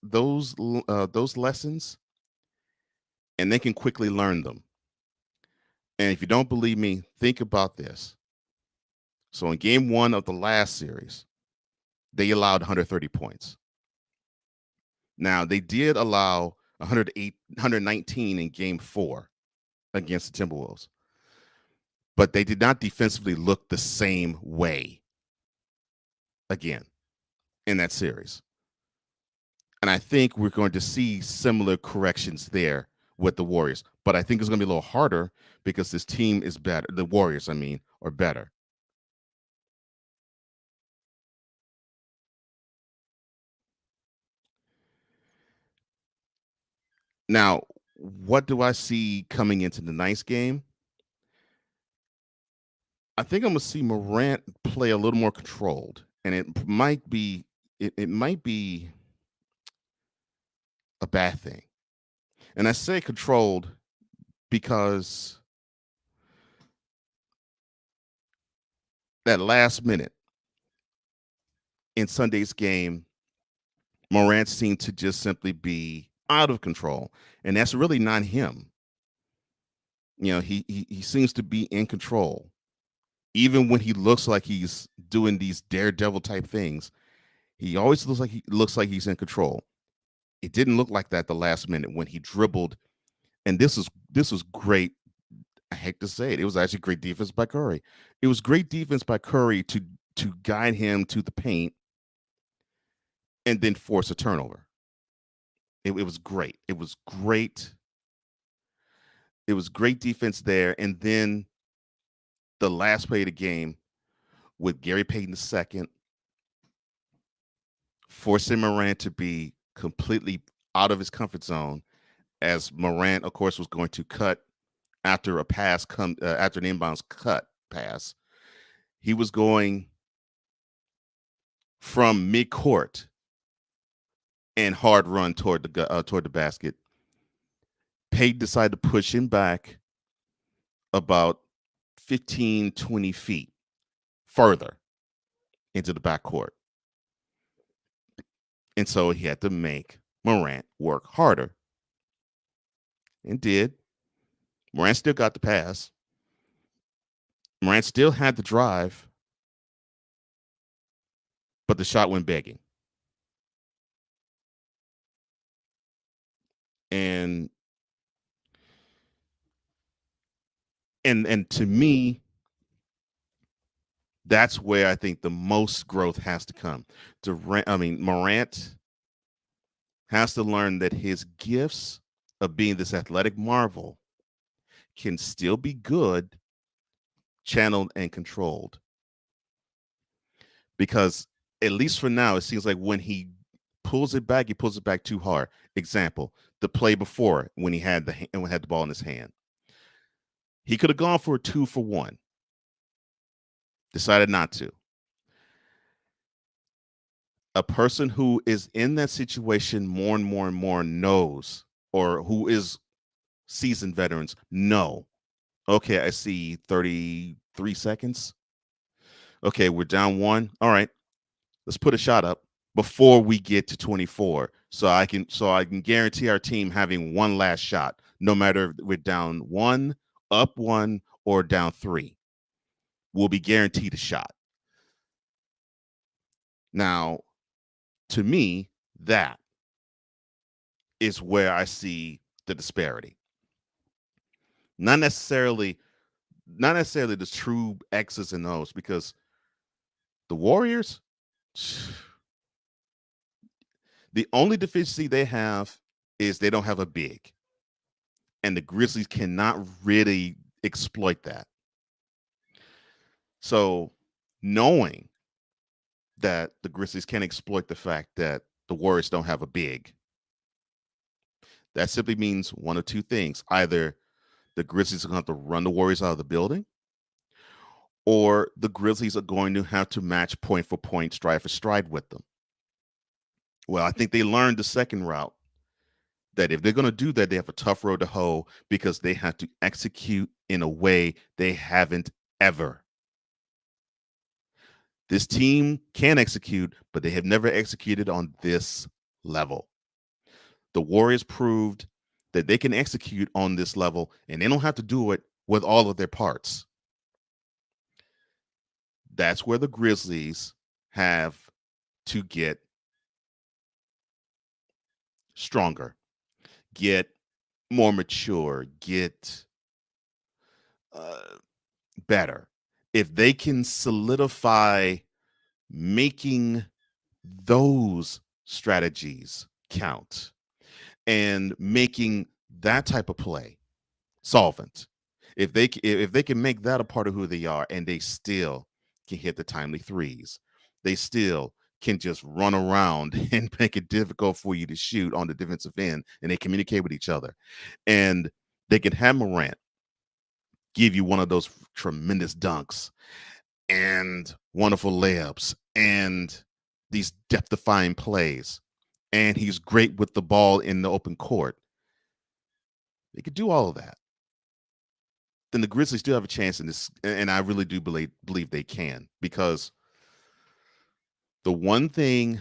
lessons and they can quickly learn them. And if you don't believe me, think about this. So in game one of the last series, they allowed 130 points. Now, they did allow 119 in game four against the Timberwolves, but they did not defensively look the same way again in that series. And I think we're going to see similar corrections there with the Warriors. But I think it's going to be a little harder because this team is better. The Warriors, I mean, are better. Now, what do I see coming into the Nice game? I think I'm going to see Morant play a little more controlled. And it might be a bad thing. And I say controlled because that last minute in Sunday's game, Morant seemed to just simply be out of control. And that's really not him. You know, he seems to be in control. Even when he looks like he's doing these daredevil type things, he always looks like he's in control. It didn't look like that the last minute when he dribbled. And this was great. I hate to say it. It was actually great defense by Curry. It was great defense by Curry to guide him to the paint and then force a turnover. It was great. It was great. It was great defense there. And then the last play of the game with Gary Payton II forcing Morant to be completely out of his comfort zone, as Morant, of course, was going to cut after a pass after an inbounds cut pass. He was going from midcourt and hard run toward the basket. Payton decided to push him back about 15, 20 feet further into the backcourt. And so he had to make Morant work harder. And did. Morant still got the pass. Morant still had the drive. But the shot went begging. And to me, that's where I think the most growth has to come. Morant has to learn that his gifts of being this athletic marvel can still be good, channeled, and controlled. Because at least for now, it seems like when he pulls it back too hard. Example, the play before when he had the ball in his hand. He could have gone for a 2-for-1. Decided not to. A person who is in that situation more and more and more knows, or who is seasoned veterans know, okay, I see 33 seconds. Okay, we're down 1. All right, let's put a shot up before we get to 24. So I can guarantee our team having one last shot, no matter if we're down 1, up 1, or down 3. We'll be guaranteed a shot. Now, to me, that is where I see the disparity. Not necessarily the true X's and O's, because the Warriors, the only deficiency they have is they don't have a big. And the Grizzlies cannot really exploit that. So knowing that the Grizzlies can exploit the fact that the Warriors don't have a big, that simply means one of two things. Either the Grizzlies are going to have to run the Warriors out of the building, or the Grizzlies are going to have to match point for point, stride for stride with them. Well, I think they learned the second route, that if they're going to do that, they have a tough road to hoe, because they have to execute in a way they haven't ever. This team can execute, but they have never executed on this level. The Warriors proved that they can execute on this level, and they don't have to do it with all of their parts. That's where the Grizzlies have to get stronger, get more mature, get better. If they can solidify making those strategies count and making that type of play solvent, if they can make that a part of who they are, and they still can hit the timely threes, they still can just run around and make it difficult for you to shoot on the defensive end, and they communicate with each other, and they can have Morant give you one of those tremendous dunks and wonderful layups and these depth-defying plays, and he's great with the ball in the open court. They could do all of that. Then the Grizzlies do have a chance in this, and I really do believe they can, because the one thing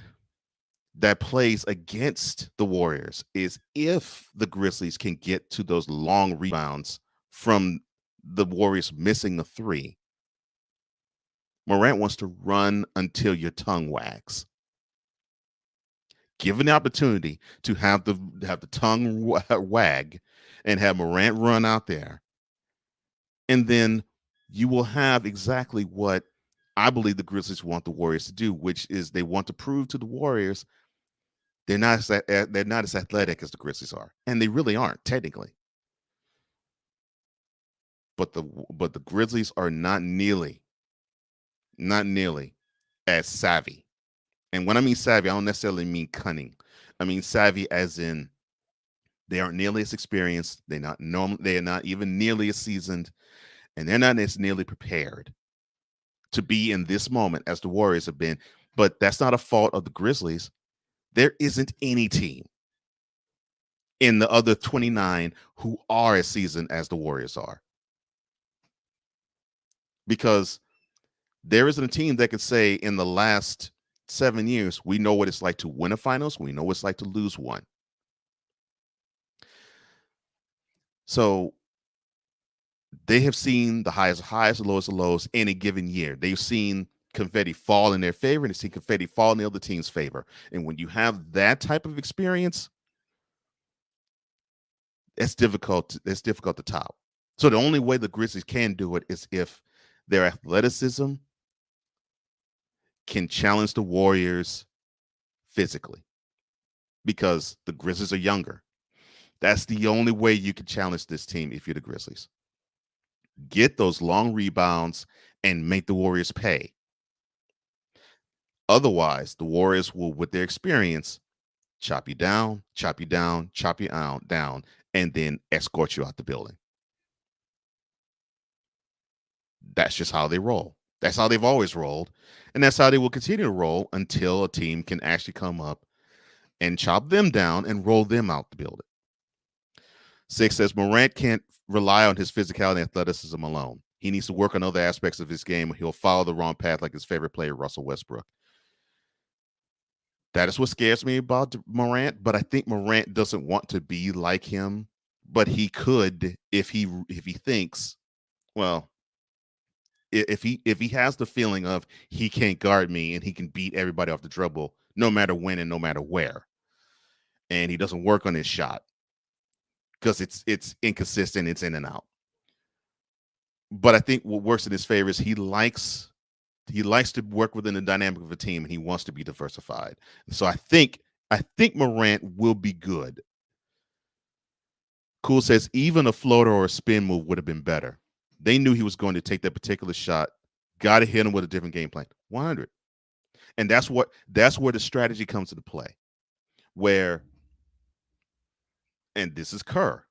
that plays against the Warriors is if the Grizzlies can get to those long rebounds from the Warriors missing the 3. Morant wants to run until your tongue wags. Given the opportunity to have the tongue wag and have Morant run out there, and then you will have exactly what I believe the Grizzlies want the Warriors to do, which is they want to prove to the Warriors They're not as athletic as the Grizzlies are, and they really aren't technically. But the Grizzlies are not nearly as savvy. And when I mean savvy, I don't necessarily mean cunning. I mean savvy as in they aren't nearly as experienced. They are not even nearly as seasoned, and they're not as nearly prepared to be in this moment as the Warriors have been. But that's not a fault of the Grizzlies. There isn't any team in the other 29 who are as seasoned as the Warriors are. Because there isn't a team that could say in the last 7 years, we know what it's like to win a finals. We know what it's like to lose one. So they have seen the highest of highs, the lowest of lows in a given year. They've seen confetti fall in their favor, and they've seen confetti fall in the other team's favor. And when you have that type of experience, it's difficult to top. So the only way the Grizzlies can do it is if their athleticism can challenge the Warriors physically, because the Grizzlies are younger. That's the only way you can challenge this team if you're the Grizzlies. Get those long rebounds and make the Warriors pay. Otherwise, the Warriors will, with their experience, chop you down, down, and then escort you out the building. That's just how they roll. That's how they've always rolled. And that's how they will continue to roll until a team can actually come up and chop them down and roll them out the building. 6 says Morant can't rely on his physicality and athleticism alone. He needs to work on other aspects of his game, or he'll follow the wrong path like his favorite player, Russell Westbrook. That is what scares me about Morant, but I think Morant doesn't want to be like him, but he could if he thinks, well, if he has the feeling of he can't guard me and he can beat everybody off the dribble no matter when and no matter where, and he doesn't work on his shot because it's inconsistent, it's in and out. But I think what works in his favor is he likes to work within the dynamic of a team, and he wants to be diversified. So I think Morant will be good. Cool says even a floater or a spin move would have been better. They knew he was going to take that particular shot. Got to hit him with a different game plan. 100. And that's where the strategy comes into play. Where, and this is Kerr.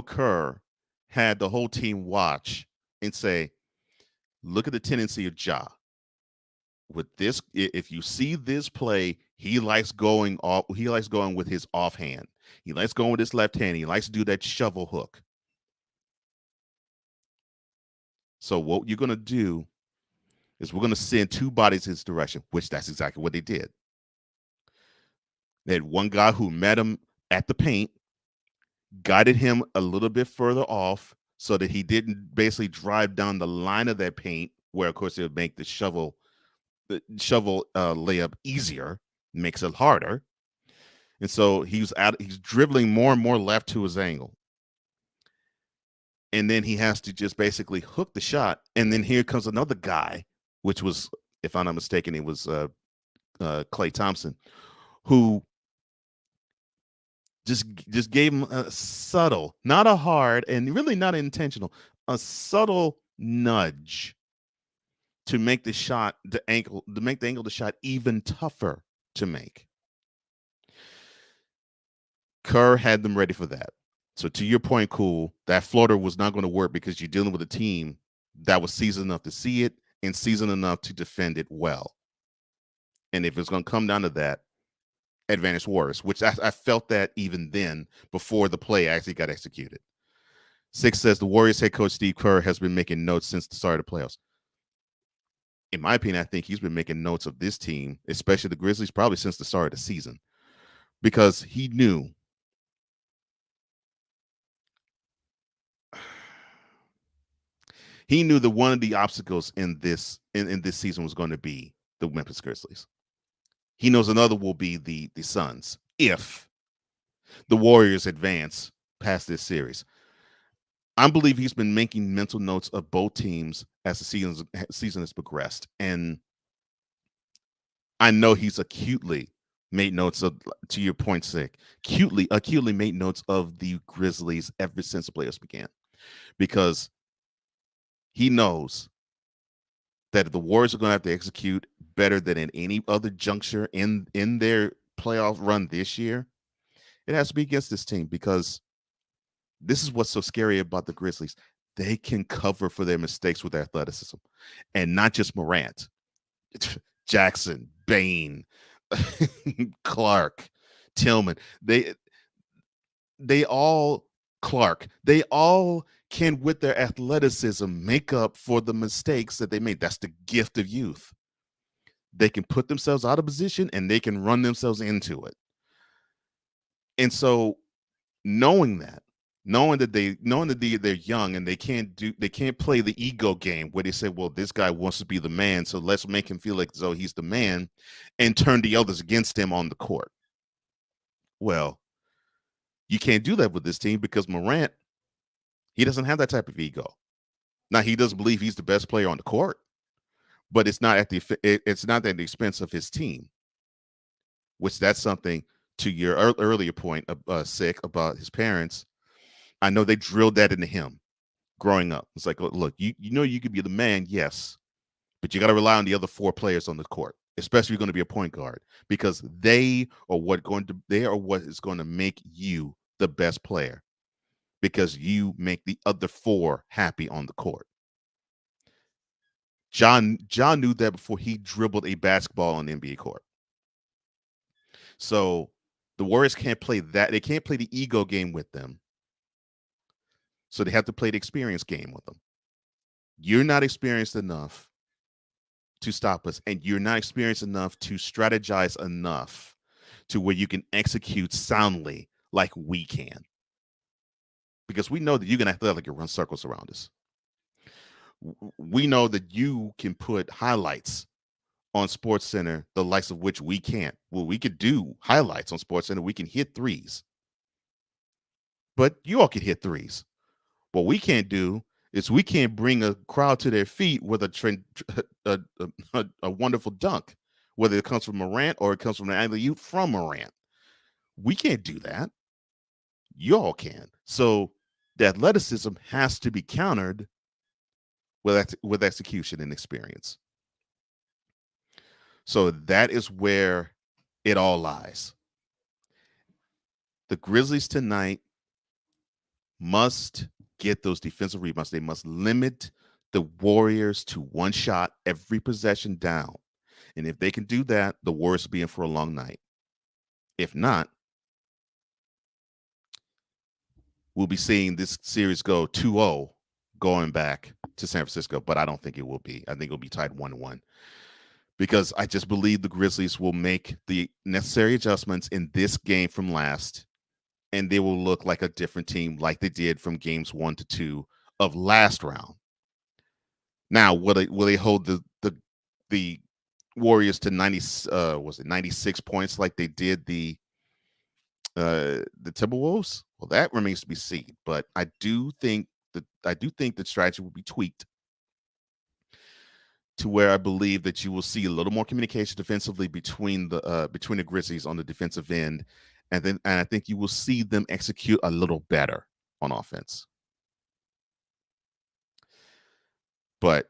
Kerr had the whole team watch and say, look at the tendency of Ja. With this, if you see this play, he likes going with his offhand. He likes going with his left hand. He likes to do that shovel hook. So what you're going to do is we're going to send two bodies his direction, which that's exactly what they did. They had one guy who met him at the paint, guided him a little bit further off so that he didn't basically drive down the line of that paint, where, of course, it would make the shovel layup easier, makes it harder. And so he's dribbling more and more left to his angle. And then he has to just basically hook the shot. And then here comes another guy, which was, if I'm not mistaken, it was Klay Thompson, who just gave him a subtle, not a hard, and really not intentional, a subtle nudge to make the angle of the shot even tougher to make. Kerr had them ready for that. So to your point, Cool, that floater was not going to work because you're dealing with a team that was seasoned enough to see it and seasoned enough to defend it well. And if it's going to come down to that, advantage Warriors, which I felt that even then before the play actually got executed. 6 says the Warriors head coach Steve Kerr has been making notes since the start of the playoffs. In my opinion, I think he's been making notes of this team, especially the Grizzlies, probably since the start of the season, because he knew that one of the obstacles in this season was going to be the Memphis Grizzlies. He knows another will be the Suns if the Warriors advance past this series. I believe he's been making mental notes of both teams as the season has progressed. And I know he's acutely made notes of, to your point, Sick, acutely made notes of the Grizzlies ever since the playoffs began, because he knows that the Warriors are going to have to execute better than in any other juncture in their playoff run this year. It has to be against this team, because this is what's so scary about the Grizzlies. They can cover for their mistakes with athleticism, and not just Morant, Jackson, Bain, Clark, Tillman. They all can, with their athleticism, make up for the mistakes that they made. That's the gift of youth. They can put themselves out of position and they can run themselves into it. And so knowing that they're young and they can't play the ego game where they say, well, this guy wants to be the man, so let's make him feel like as though he's the man and turn the others against him on the court. Well, you can't do that with this team, because Morant, he doesn't have that type of ego. Now, he doesn't believe he's the best player on the court, but it's not at the expense of his team, which that's something to your earlier point, Sick, about his parents. I know they drilled that into him growing up. It's like, look, you know you could be the man, yes, but you got to rely on the other four players on the court, especially if you're going to be a point guard, because they are what is going to make you the best player, because you make the other four happy on the court. John knew that before he dribbled a basketball on the NBA court. So the Warriors can't play that. They can't play the ego game with them. So they have to play the experience game with them. You're not experienced enough to stop us, and you're not experienced enough to strategize enough to where you can execute soundly like we can. Because we know that you can athletically run circles around us. We know that you can put highlights on SportsCenter, the likes of which we can't. Well, we could do highlights on SportsCenter. We can hit threes. But you all can hit threes. What we can't do is we can't bring a crowd to their feet with a wonderful dunk, whether it comes from Morant or it comes from an alley-oop from Morant. We can't do that. Y'all can. So the athleticism has to be countered with execution and experience. So that is where it all lies. The Grizzlies tonight must get those defensive rebounds. They must limit the Warriors to one shot every possession down. And if they can do that, the Warriors will be in for a long night. If not, we'll be seeing this series go 2-0 going back to San Francisco, but I don't think it will be. I think it'll be tied 1-1, because I just believe the Grizzlies will make the necessary adjustments in this game from last, and they will look like a different team like they did from games 1 to 2 of last round. Now, will they hold the Warriors to 96 points like they did the Timberwolves? Well, that remains to be seen. But I do think the strategy will be tweaked to where I believe that you will see a little more communication defensively between the Grizzlies on the defensive end, and I think you will see them execute a little better on offense. But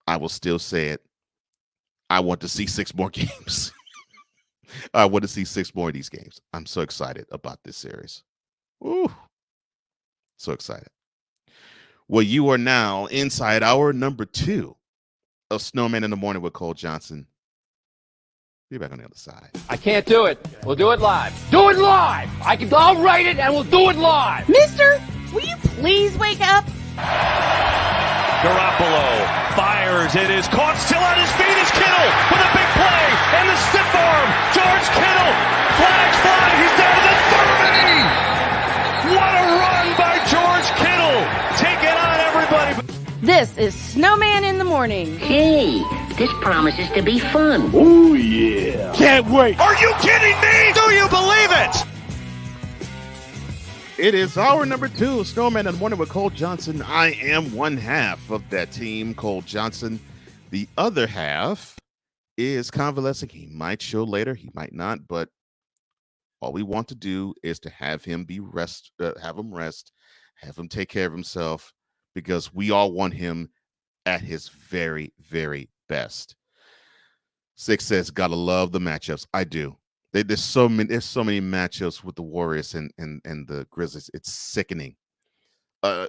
I will still say it. I want to see 6 more games. I want to see 6 more of these games. I'm so excited about this series. Ooh, so excited. Well, you are now inside hour number 2 of Snowman in the Morning with Cole Johnson. Be back on the other side. I can't do it. We'll do it live. Do it live! I'll write it and we'll do it live! Mister, will you please wake up? Garoppolo fires. It is caught. Still on his feet is Kittle with a big play and the stiff arm. George Kittle. Flags fly. He's down to the 30. What a run by George Kittle. Taking on everybody. This is Snowman in the Morning. Hey, this promises to be fun. Oh, yeah. Can't wait. Are you kidding me? Do you believe it? It is hour number 2 of Snowman in the Morning with Cole Johnson. I am one half of that team, Cole Johnson. The other half is convalescing. He might show later, he might not, but all we want to do is to have him have him rest, have him take care of himself, because we all want him at his very, very best. Six says, "Gotta love the matchups." I do. There's so many matchups with the Warriors and the Grizzlies. It's sickening. I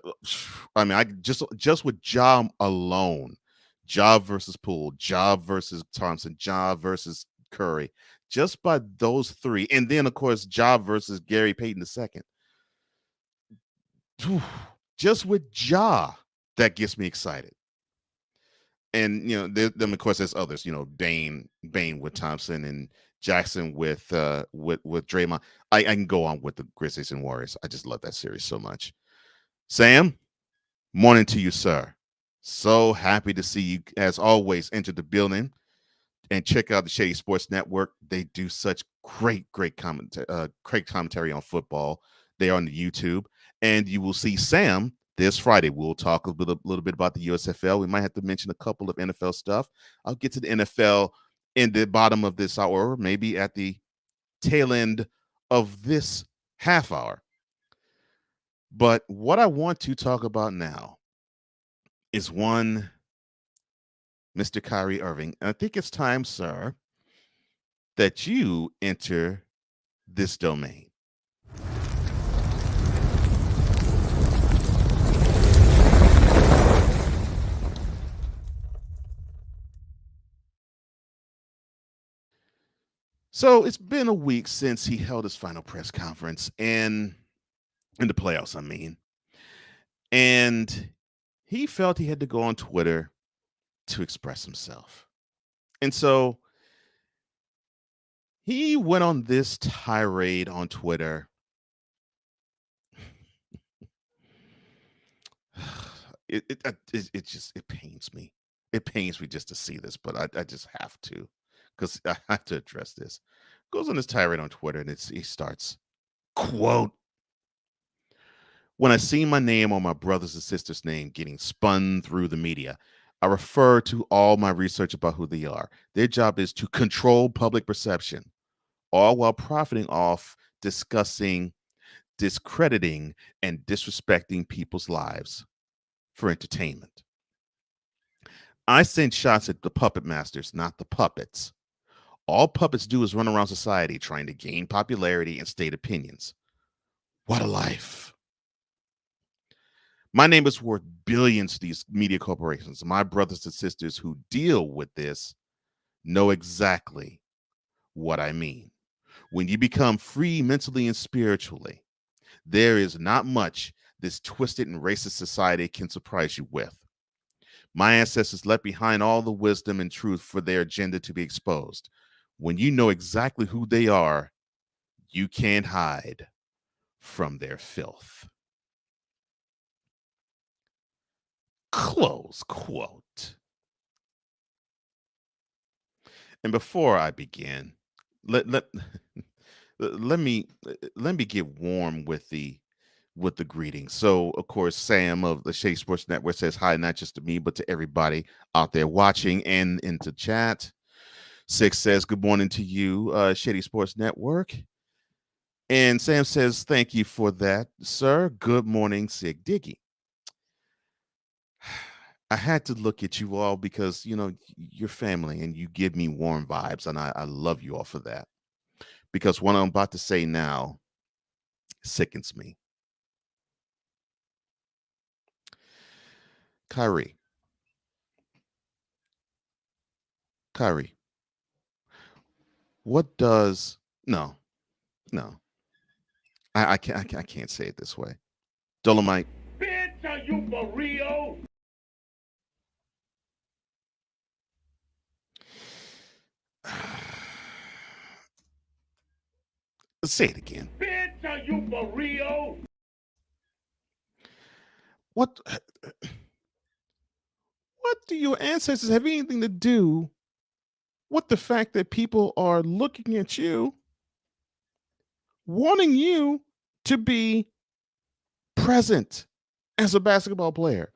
mean, I just with Ja alone, Ja versus Poole, Ja versus Thompson, Ja versus Curry, just by those three, and then of course Ja versus Gary Payton II. Just with Ja, that gets me excited. And then of course there's others. Bain with Thompson and Jackson with Draymond. I can go on with the Grizzlies and Warriors. I just love that series so much. Sam, morning to you, sir. So happy to see you, as always, enter the building and check out the Shady Sports Network. They do such great commentary on football. They are on the YouTube, and you will see Sam this Friday. We'll talk a little bit about the USFL. We might have to mention a couple of NFL stuff. I'll get to the NFL in the bottom of this hour, maybe at the tail end of this half hour. But what I want to talk about now is one Mr. Kyrie Irving. And I think it's time, sir, that you enter this domain. So it's been a week since he held his final press conference, and in the playoffs, I mean. And he felt he had to go on Twitter to express himself. And so he went on this tirade on Twitter. It pains me. It pains me just to see this, but I just have to, because I have to address this. Goes on this tirade on Twitter, and he starts, quote, "When I see my name or my brothers and sisters' name getting spun through the media, I refer to all my research about who they are. Their job is to control public perception, all while profiting off discussing, discrediting, and disrespecting people's lives for entertainment. I send shots at the puppet masters, not the puppets. All puppets do is run around society trying to gain popularity and state opinions. What a life. My name is worth billions to these media corporations. My brothers and sisters who deal with this know exactly what I mean. When you become free mentally and spiritually, there is not much this twisted and racist society can surprise you with. My ancestors left behind all the wisdom and truth for their agenda to be exposed. When you know exactly who they are, you can't hide from their filth." Close quote. And before I begin, let let me get warm with the greeting. So, of course, Sam of the Shady Sports Network says hi, not just to me, but to everybody out there watching and into chat. Six says good morning to you, Shady Sports Network. And Sam says thank you for that, sir. Good morning, Sig Diggy. I had to look at you all because, you're family and you give me warm vibes, and I love you all for that. Because what I'm about to say now sickens me. Kyrie, what does no? I can't say it this way. Dolomite. Bitch, are you for real? Say it again. Bitch, are you for real? What do your ancestors have anything to do with the fact that people are looking at you, wanting you to be present as a basketball player?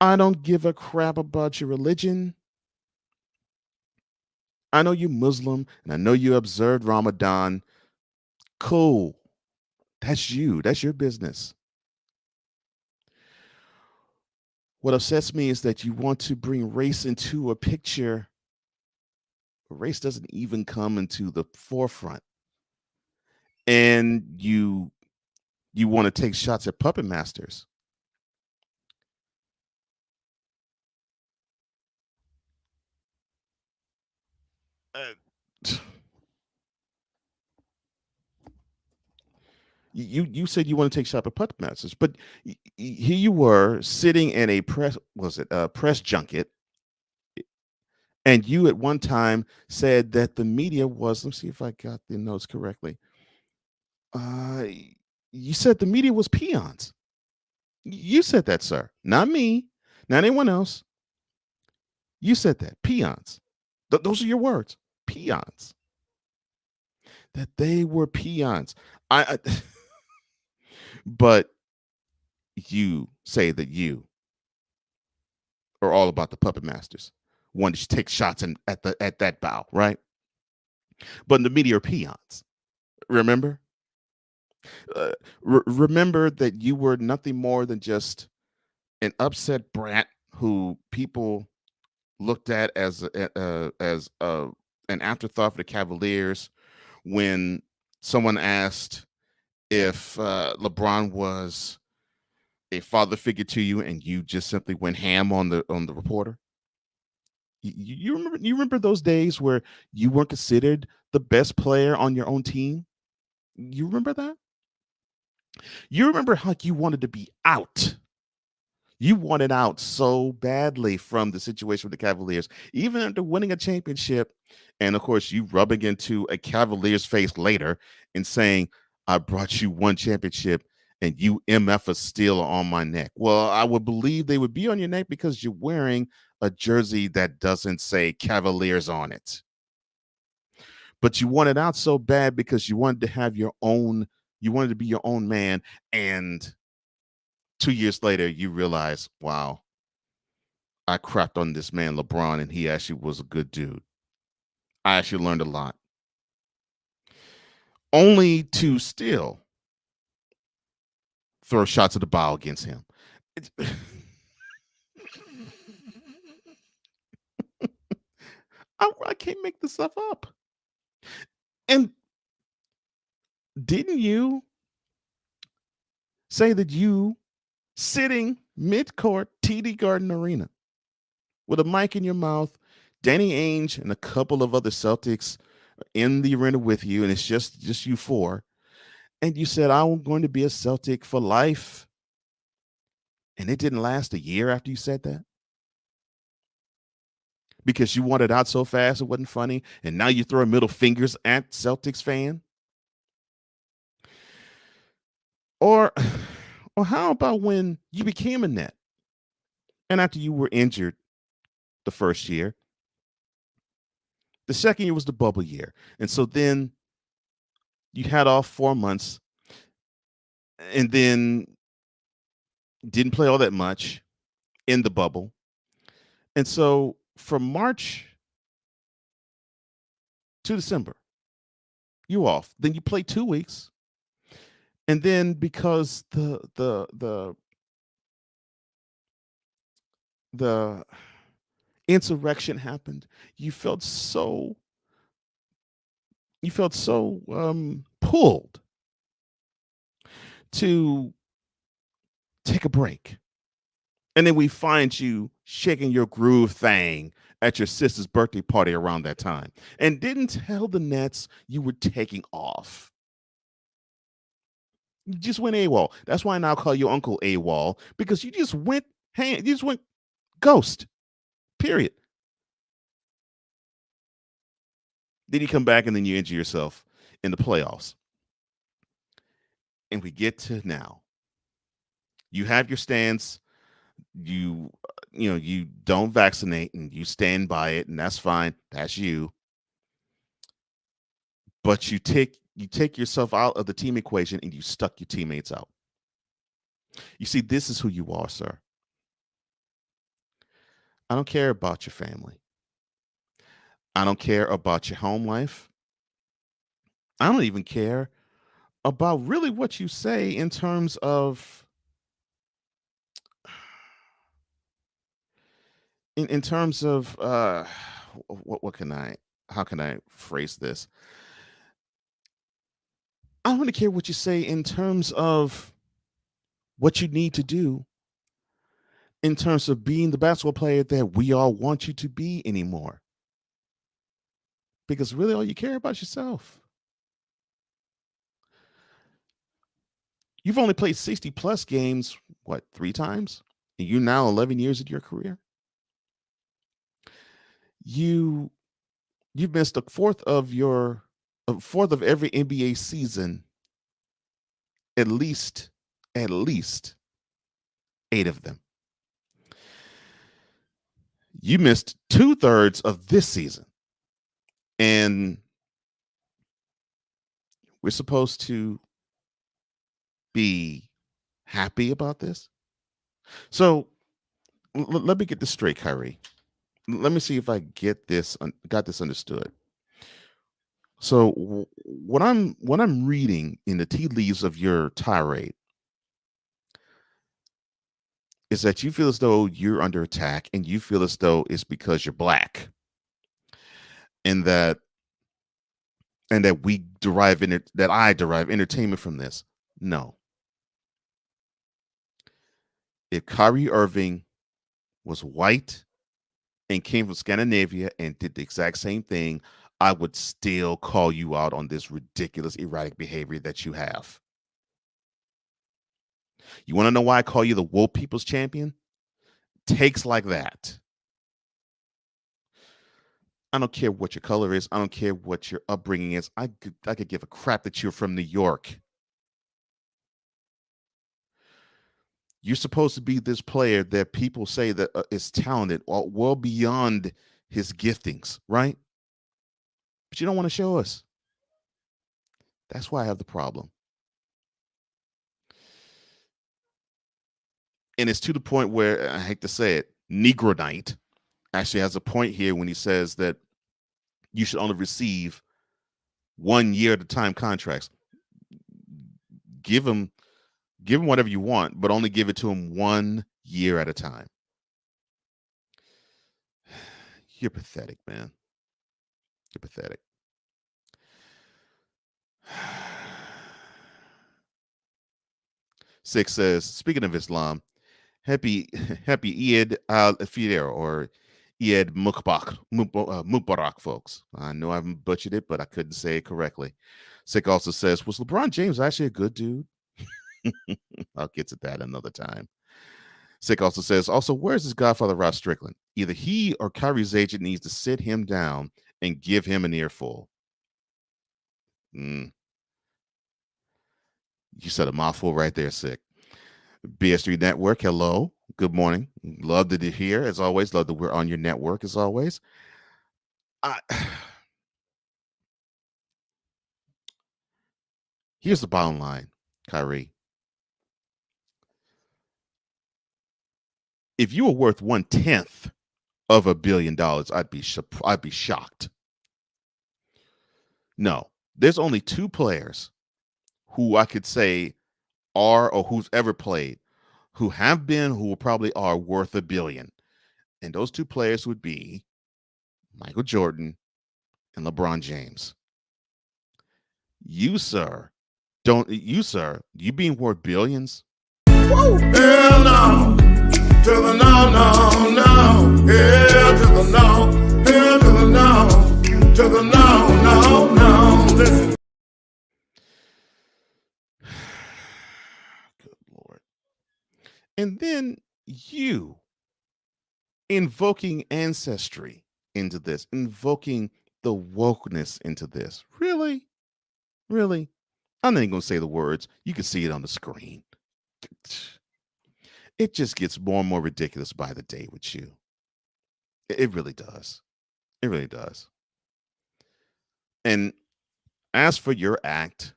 I don't give a crap about your religion. I know you're Muslim and I know you observed Ramadan. Cool. That's you. That's your business. What upsets me is that you want to bring race into a picture. Race doesn't even come into the forefront. And you want to take shots at puppet masters. Uh, you said you want to take shot at puppet masters, but here you were sitting in a press junket, and you at one time said that the media was. Let me see if I got the notes correctly. Uh, you said the media was peons. You said that, sir, not me, not anyone else. You said that peons. Those are your words, peons. That they were peons. I but you say that you are all about the puppet masters. Want to take shots at that bow, right? But the media are peons. Remember? Remember that you were nothing more than just an upset brat who people looked at as an afterthought for the Cavaliers when someone asked if LeBron was a father figure to you, and you just simply went ham on the reporter. You remember those days where you weren't considered the best player on your own team? You remember that? You remember how you wanted to be out. You wanted out so badly from the situation with the Cavaliers, even after winning a championship. And of course, you rubbing into a Cavaliers face later and saying, I brought you one championship and you MF are still on my neck. Well, I would believe they would be on your neck because you're wearing a jersey that doesn't say Cavaliers on it. But you wanted out so bad because you wanted to have your own, you wanted to be your own man. And 2 years later, you realize, wow, I crapped on this man, LeBron, and he actually was a good dude. I actually learned a lot. Only to still throw shots at the bow against him. I can't make this stuff up. And didn't you say that you sitting mid-court TD Garden Arena with a mic in your mouth, Danny Ainge and a couple of other Celtics in the arena with you, and it's just you four, and you said, I'm going to be a Celtic for life, and it didn't last a year after you said that? Because you wanted out so fast it wasn't funny, and now you throw middle fingers at Celtics fan? Or how about when you became a net, and after you were injured the first year, the second year was the bubble year, and so then you had off 4 months, and then didn't play all that much in the bubble. And so from March to December, you off. Then you play 2 weeks. And then because the insurrection happened, you felt so pulled to take a break. And then we find you shaking your groove thing at your sister's birthday party around that time, and didn't tell the Nets you were taking off. You just went AWOL. That's why I now call your uncle AWOL, because you just went ghost. Period. Then you come back and then you injure yourself in the playoffs. And we get to now. You have your stance. You don't vaccinate and you stand by it, and that's fine. That's you. But you take yourself out of the team equation and you stuck your teammates out. You see, this is who you are, sir. I don't care about your family. I don't care about your home life. I don't even care about really what you say in terms of in terms of what can I how can I phrase this? I don't really care what you say in terms of what you need to do in terms of being the basketball player that we all want you to be anymore. Because really all you care about is yourself. You've only played 60 plus games, what, 3 times? And you're now 11 years of your career. You you've missed a fourth of every NBA season, at least 8 of them. You missed 2/3 of this season. And we're supposed to be happy about this. So let me get this straight, Kyrie. Let me see if I got this understood. So what I'm reading in the tea leaves of your tirade is that you feel as though you're under attack, and you feel as though it's because you're black, and that I derive entertainment from this. No. If Kyrie Irving was white and came from Scandinavia and did the exact same thing, I would still call you out on this ridiculous, erratic behavior that you have. You want to know why I call you the woke people's champion? Takes like that. I don't care what your color is. I don't care what your upbringing is. I could give a crap that you're from New York. You're supposed to be this player that people say that is talented, well beyond his giftings, right? But you don't want to show us. That's why I have the problem. And it's to the point where, I hate to say it, Negro Knight actually has a point here when he says that you should only receive 1 year at a time contracts. Give him whatever you want, but only give it to him 1 year at a time. You're pathetic, man. You're pathetic. Six says, speaking of Islam, happy Eid al-Fitr, or Eid Mubarak, folks. I know I haven't butchered it, but I couldn't say it correctly. Sick also says, was LeBron James actually a good dude? I'll get to that another time. Sick also says, also, where's his godfather, Rod Strickland? Either he or Kyrie's agent needs to sit him down and give him an earful. You said a mouthful right there, Sick. BS3 Network, hello. Good morning. Love that you're here, as always. Love that we're on your network, as always. Here's the bottom line, Kyrie. If you were worth 1/10 of $1 billion, I'd be shocked. No, there's only 2 players who I could say are, or who's ever played, who have been, who probably are worth $1 billion. And those 2 players would be Michael Jordan and LeBron James. You, sir, you being worth billions? Woo! Hell no! To the no, no, no. Hell to the no. Hell to the no. To the no, no, no. Listen. Good Lord. And then you invoking ancestry into this, invoking the wokeness into this. Really? Really? I'm not even going to say the words. You can see it on the screen. It just gets more and more ridiculous by the day with you. It really does. It really does. And as for your act,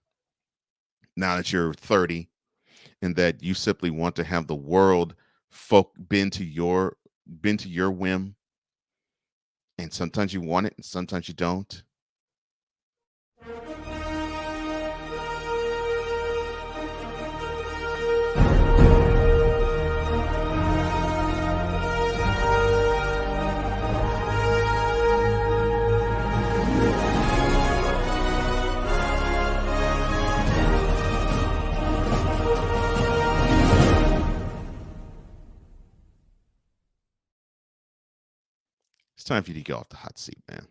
now that you're 30 and that you simply want to have the world bend to your whim, And sometimes you want it and sometimes you don't. It's time for you to get off the hot seat, man.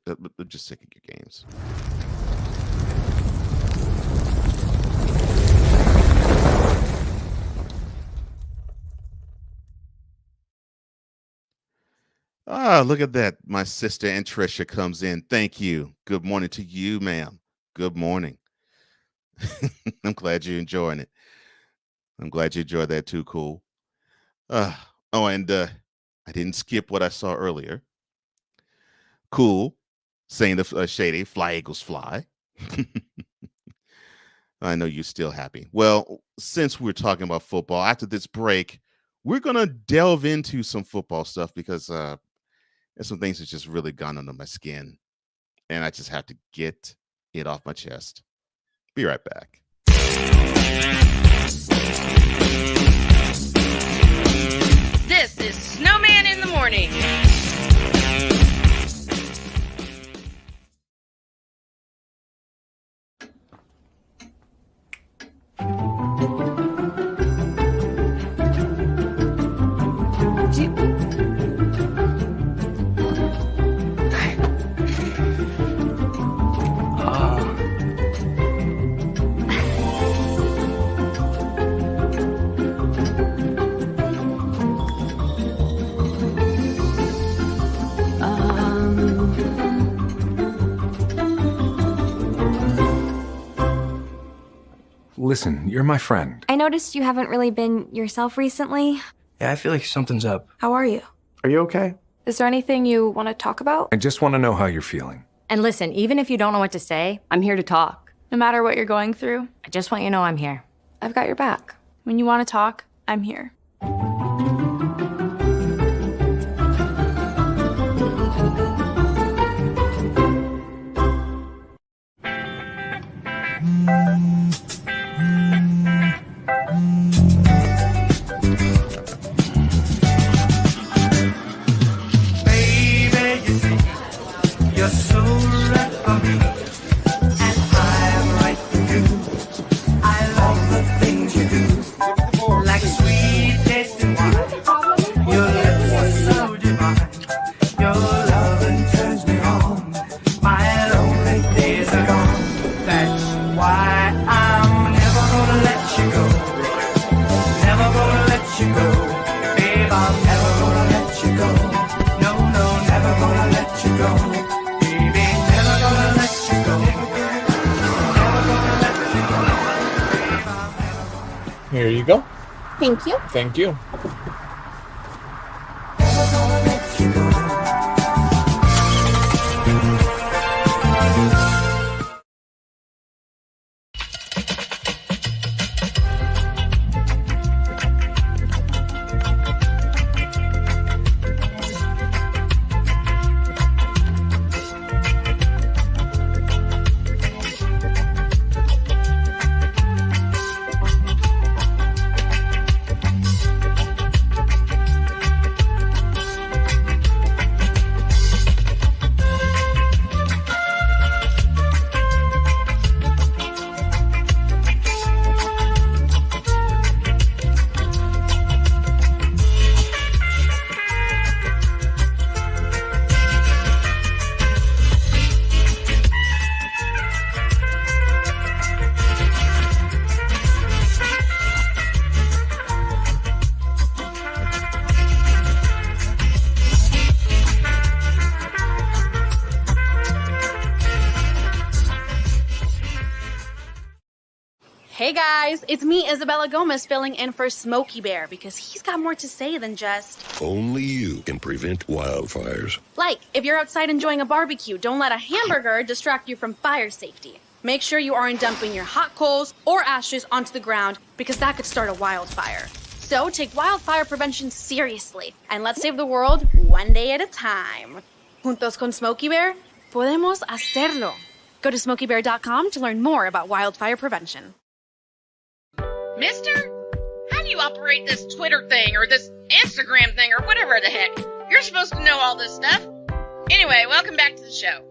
I'm just sick of your games. Ah, look at that. My sister and Trisha comes in. Thank you. Good morning to you, ma'am. Good morning. I'm glad you're enjoying it. I'm glad you enjoyed that too. Cool. And I didn't skip what I saw earlier. Cool. Saying the Shady, fly Eagles fly. I know you're still happy. Well, since we're talking about football, after this break, we're going to delve into some football stuff because there's some things that's just really gone under my skin. And I just have to get it off my chest. Be right back. This is Snowman in the morning. Listen, you're my friend. I noticed you haven't really been yourself recently. Yeah, I feel like something's up. How are you? Are you okay? Is there anything you want to talk about? I just want to know how you're feeling. And listen, even if you don't know what to say, I'm here to talk. No matter what you're going through, I just want you to know I'm here. I've got your back. When you want to talk, I'm here. You're so right for me, and I'm right for you. I love the things you do, like sweet tasting wine. Your lips are so divine. Your loving turns me on. My lonely days are gone. That's why I'm never gonna let you go. Never gonna let you go, babe. I'm never gonna let you go. No, no, never gonna let you go. Here you go. Thank you. Thank you. Hey guys, it's me, Isabella Gomez, filling in for Smokey Bear because he's got more to say than just... Only you can prevent wildfires. Like, if you're outside enjoying a barbecue, don't let a hamburger distract you from fire safety. Make sure you aren't dumping your hot coals or ashes onto the ground because that could start a wildfire. So take wildfire prevention seriously, and let's save the world one day at a time. Juntos con Smokey Bear, podemos hacerlo. Go to smokeybear.com to learn more about wildfire prevention. Mister, how do you operate this Twitter thing or this Instagram thing or whatever the heck? You're supposed to know all this stuff. Anyway, welcome back to the show.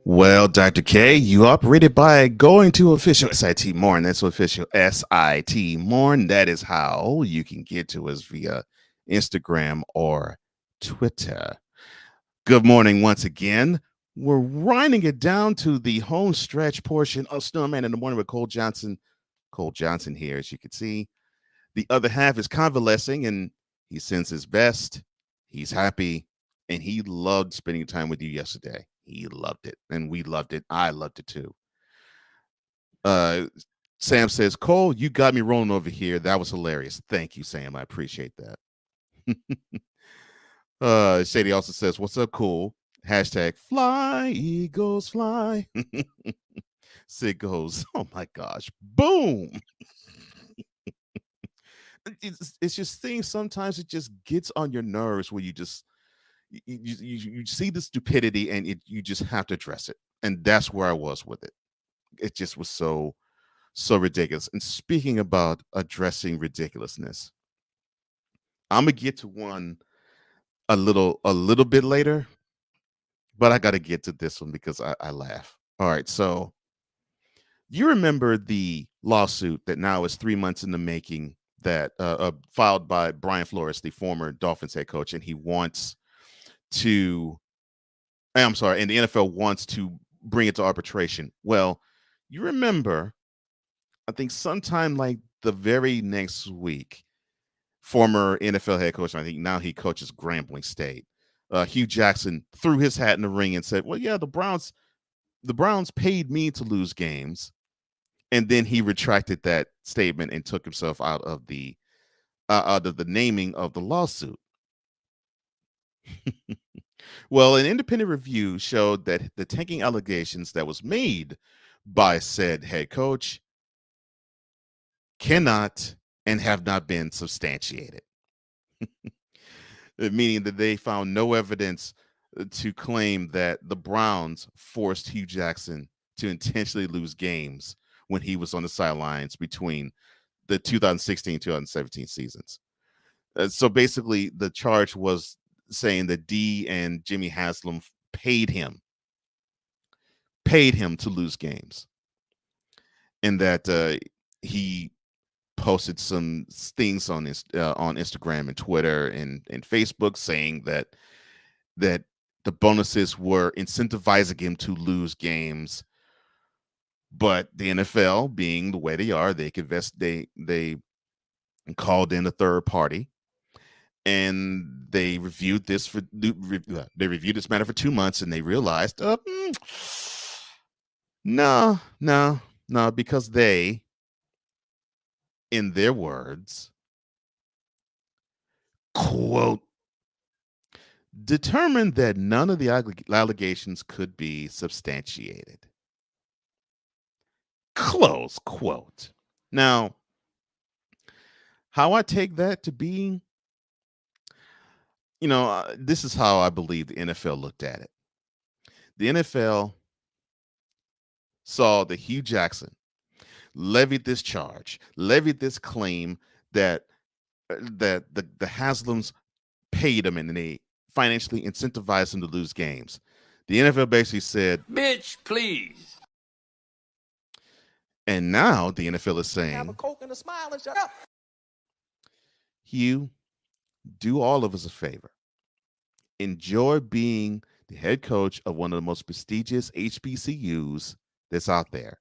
Well, Dr. K, you operated by going to official SIT Morn. That's official SIT Morn. That is how you can get to us via Instagram or Twitter. Good morning once again. We're winding it down to the home stretch portion of Snowman in the Morning with Cole Johnson. Cole Johnson here, as you can see. The other half is convalescing, and he sends his best. He's happy, and he loved spending time with you yesterday. He loved it, and we loved it. I loved it too. Sam says, Cole, you got me rolling over here. That was hilarious. Thank you, Sam. I appreciate that. Shady also says, what's up, Cole? Hashtag fly, Eagles, fly. Sid goes, oh my gosh, boom. It's just things sometimes it just gets on your nerves where you just you see the stupidity and you just have to address it. And that's where I was with it. It just was so ridiculous. And speaking about addressing ridiculousness, I'm gonna get to one a little bit later, but I gotta get to this one because I laugh. All right, so you remember the lawsuit that now is 3 months in the making that filed by Brian Flores, the former Dolphins head coach, and he wants to, and the NFL wants to bring it to arbitration. Well, you remember, I think sometime like the very next week, former NFL head coach, I think now he coaches Grambling State, Hugh Jackson threw his hat in the ring and said, well, yeah, the Browns paid me to lose games. And then he retracted that statement and took himself out of the naming of the lawsuit. Well, an independent review showed that the tanking allegations that was made by said head coach cannot and have not been substantiated. Meaning that they found no evidence to claim that the Browns forced Hugh Jackson to intentionally lose games when he was on the sidelines between the 2016-2017 seasons. So basically, the charge was saying that D and Jimmy Haslam paid him to lose games, and that he posted some things on Instagram and Twitter and Facebook saying that the bonuses were incentivizing him to lose games. But the NFL, being the way they are, they called in a third party, and they reviewed this matter for 2 months, and they realized, no, because they, in their words, quote, determined that none of the allegations could be substantiated. Close quote. Now, how I take that to be, this is how I believe the NFL looked at it. The NFL saw that Hugh Jackson levied this charge, levied this claim that the Haslams paid him and they financially incentivized him to lose games. The NFL basically said, Bitch, please. And now the NFL is saying, Have a Coke and a smile and shut up. Hugh, do all of us a favor. Enjoy being the head coach of one of the most prestigious HBCUs that's out there.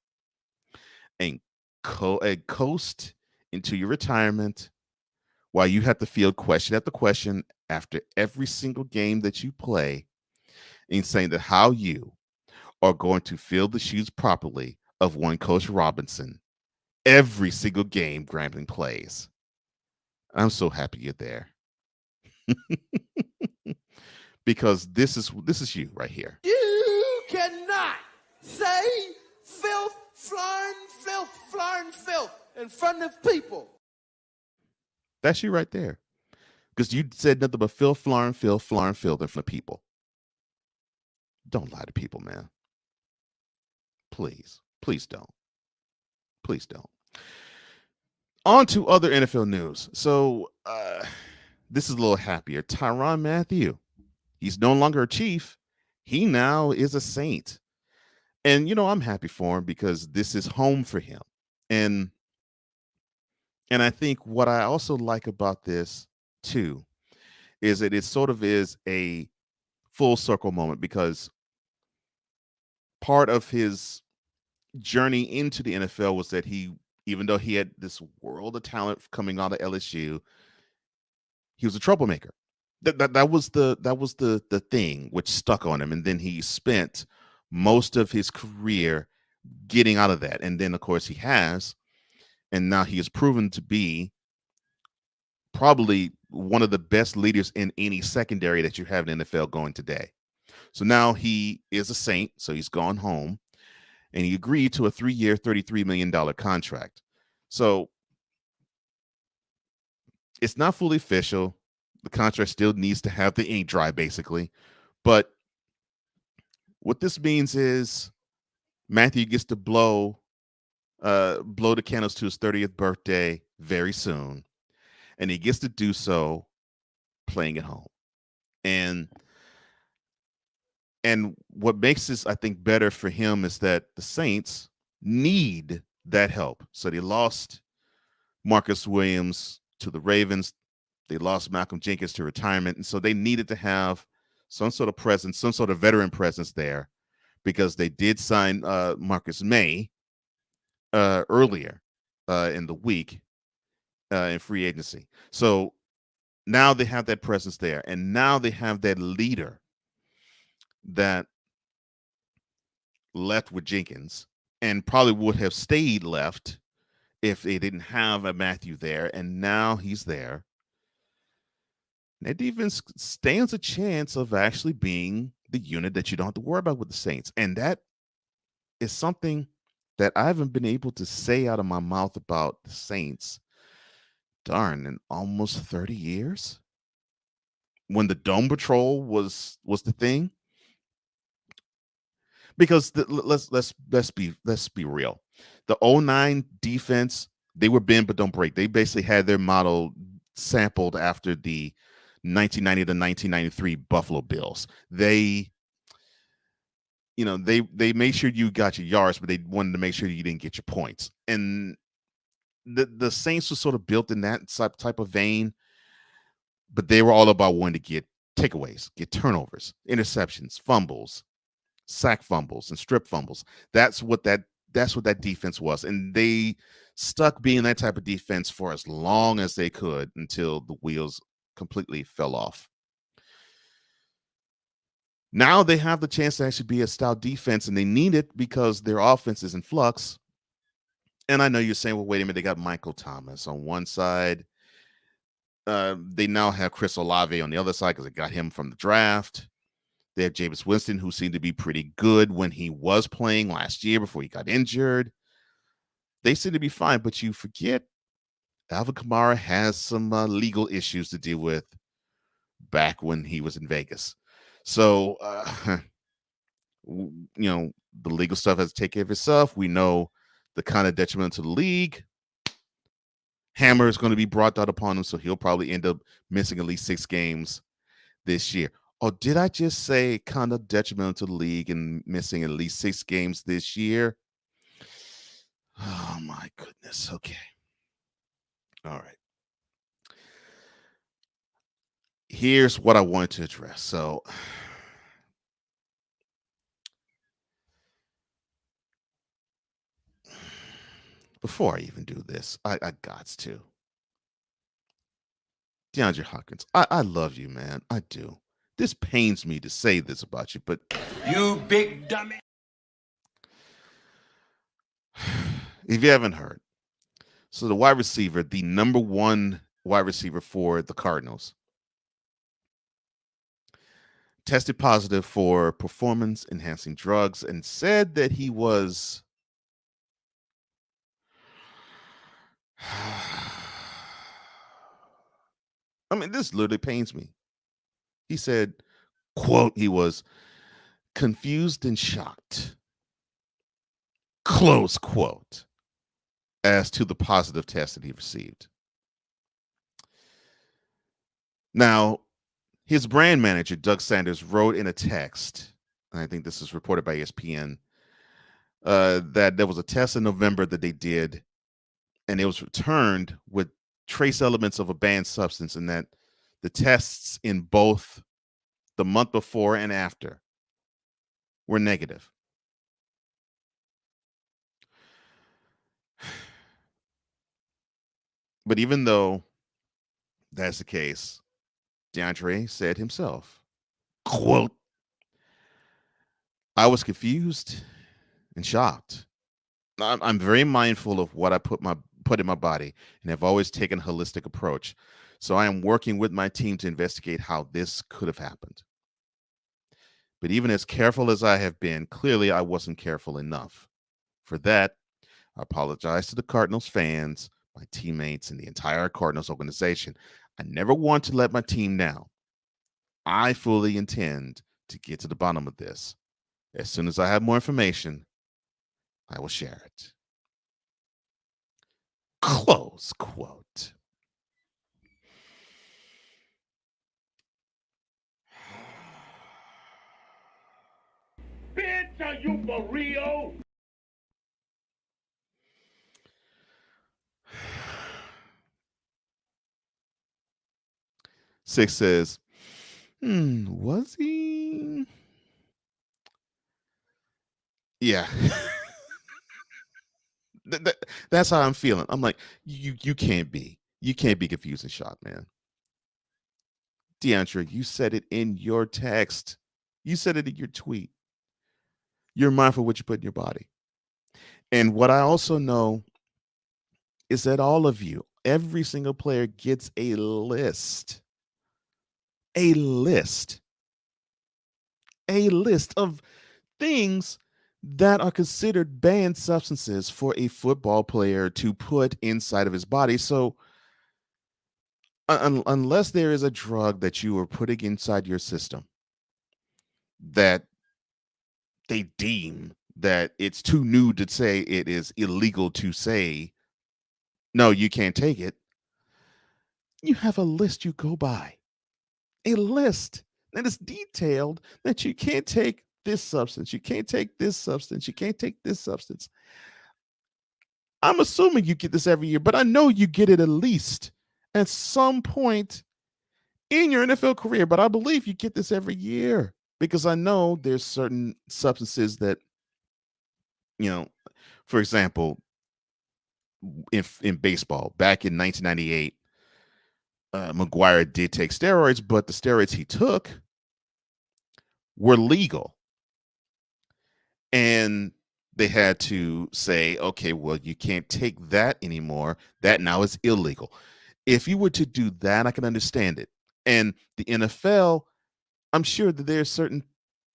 And coast into your retirement while you have to field question after question after every single game that you play, and saying that how you are going to fill the shoes properly of one Coach Robinson every single game Grambling plays. I'm so happy you're there. Because this is you right here. You cannot say filth, flarn, filth in front of people. That's you right there. Because you said nothing but Phil Flarn, Phil Flarn, Phil there for people. Don't lie to people, man. Please. Please don't. Please don't. On to other NFL news. So this is a little happier. Tyrann Mathieu, he's no longer a Chief. He now is a Saint. And, I'm happy for him because this is home for him. And I think what I also like about this, too, is that it sort of is a full circle moment because part of his journey into the NFL was that even though he had this world of talent coming out of LSU, he was a troublemaker. That was the thing which stuck on him, and then he spent most of his career getting out of that. And then, of course, he has, and now he is proven to be probably one of the best leaders in any secondary that you have in the NFL going today. So now he is a Saint, so he's gone home, and he agreed to a 3-year, $33 million contract. So it's not fully official. The contract still needs to have the ink dry, basically. But what this means is Mathieu gets to blow the candles to his 30th birthday very soon, and he gets to do so playing at home. And what makes this, I think, better for him is that the Saints need that help. So they lost Marcus Williams to the Ravens. They lost Malcolm Jenkins to retirement. And so they needed to have some sort of presence, some sort of veteran presence there, because they did sign Marcus May earlier in the week in free agency. So now they have that presence there. And now they have that leader that left with Jenkins and probably would have stayed left if they didn't have a Mathieu there. And now he's there. That defense stands a chance of actually being the unit that you don't have to worry about with the Saints. And that is something that I haven't been able to say out of my mouth about the Saints, in almost 30 years. When the Dome Patrol was the thing. Because let's be real. The 2009 defense, they were bend but don't break. They basically had their model sampled after the 1990 to 1993 Buffalo Bills. They made sure you got your yards, but they wanted to make sure you didn't get your points. And the Saints were sort of built in that type of vein, but they were all about wanting to get takeaways, get turnovers, interceptions, fumbles, sack fumbles, and strip fumbles. That's what that defense was. And they stuck being that type of defense for as long as they could until the wheels completely fell off. Now they have the chance to actually be a stout defense, and they need it because their offense is in flux. And I know you're saying, well, wait a minute, they got Michael Thomas on one side. They now have Chris Olave on the other side because they got him from the draft. They have Jameis Winston, who seemed to be pretty good when he was playing last year before he got injured. They seem to be fine, but you forget Alvin Kamara has some legal issues to deal with back when he was in Vegas. So, the legal stuff has to take care of itself. We know the kind of detriment to the league. Hammer is going to be brought out upon him, so he'll probably end up missing at least 6 games this year. Oh, did I just say kind of detrimental to the league and missing at least 6 games this year? Oh, my goodness. Okay. All right. Here's what I wanted to address. So, before I even do this, I got to. DeAndre Hopkins, I love you, man. I do. This pains me to say this about you, but You big dummy. if you haven't heard, so the wide receiver, the number 1 wide receiver for the Cardinals, tested positive for performance-enhancing drugs and said that he was I mean, this literally pains me. He said, quote, he was confused and shocked, close quote, as to the positive test that he received. Now, his brand manager, Doug Sanders, wrote in a text, and I think this is reported by ESPN, that there was a test in November that they did, and it was returned with trace elements of a banned substance, and that the tests in both the month before and after were negative. But even though that's the case, DeAndre said himself, quote, I was confused and shocked. I'm very mindful of what I put in my body and have always taken a holistic approach. So I am working with my team to investigate how this could have happened. But even as careful as I have been, clearly I wasn't careful enough. For that, I apologize to the Cardinals fans, my teammates, and the entire Cardinals organization. I never want to let my team down. I fully intend to get to the bottom of this. As soon as I have more information, I will share it. Close quote. Bitch, are you for real? Six says, was he? Yeah. That's how I'm feeling. I'm like, you can't be. You can't be confused and shocked, man. DeAndre, you said it in your text. You said it in your tweet. You're mindful of what you put in your body. And what I also know is that all of you, every single player gets a list. A list. A list of things that are considered banned substances for a football player to put inside of his body. So unless there is a drug that you are putting inside your system that they deem that it's too new to say it is illegal to say, no, you can't take it, you have a list you go by. A list that is detailed that you can't take this substance, you can't take this substance, you can't take this substance. I'm assuming you get this every year, but I know you get it at least at some point in your NFL career, but I believe you get this every year because I know there's certain substances that, for example, in baseball, back in 1998, McGuire did take steroids, but the steroids he took were legal. And they had to say, okay, well, you can't take that anymore. That now is illegal. If you were to do that, I can understand it. And the NFL, I'm sure that there are certain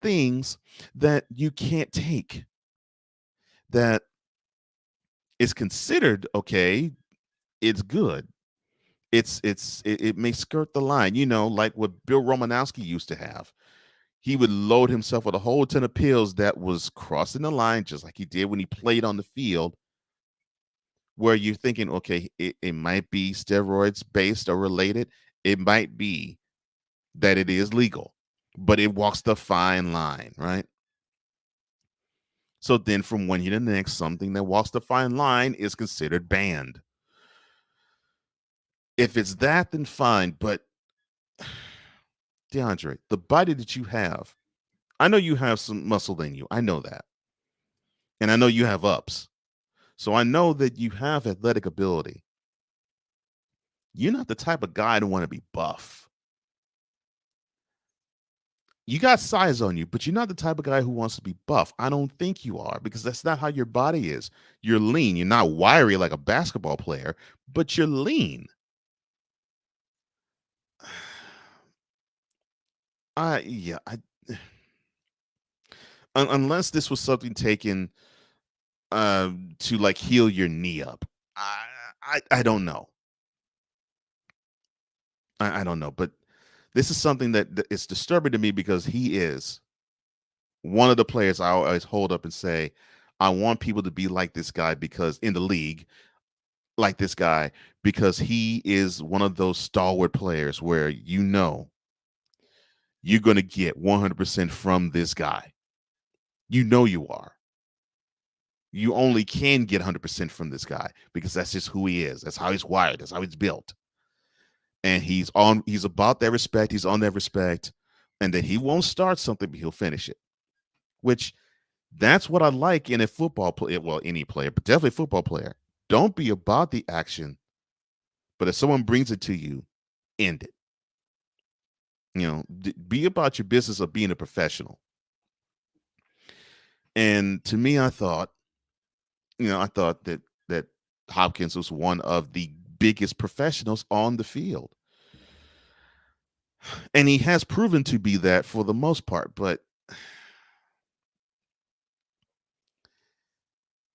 things that you can't take that is considered okay. It's good. It may skirt the line, like what Bill Romanowski used to have. He would load himself with a whole ton of pills that was crossing the line, just like he did when he played on the field, where you're thinking, okay, it might be steroids based or related. It might be that it is legal, but it walks the fine line, right? So then from one year to the next, something that walks the fine line is considered banned. If it's that, then fine. But DeAndre, the body that you have, I know you have some muscle in you. I know that. And I know you have ups. So I know that you have athletic ability. You're not the type of guy to want to be buff. You got size on you, but you're not the type of guy who wants to be buff. I don't think you are, because that's not how your body is. You're lean. You're not wiry like a basketball player, but you're lean. Unless this was something taken to like heal your knee up, I don't know. I don't know, but this is something that is disturbing to me because he is one of the players I always hold up and say, I want people to be like this guy because in the league, like this guy, because he is one of those stalwart players where you know you're going to get 100% from this guy. You know you are. You only can get 100% from this guy because that's just who he is. That's how he's wired. That's how he's built. And he's about that respect. He's on that respect. And that he won't start something, but he'll finish it. Which that's what I like in a football player. Well, any player, but definitely a football player. Don't be about the action, but if someone brings it to you, end it. You know, be about your business of being a professional. And to me, I thought that Hopkins was one of the biggest professionals on the field. And he has proven to be that for the most part, but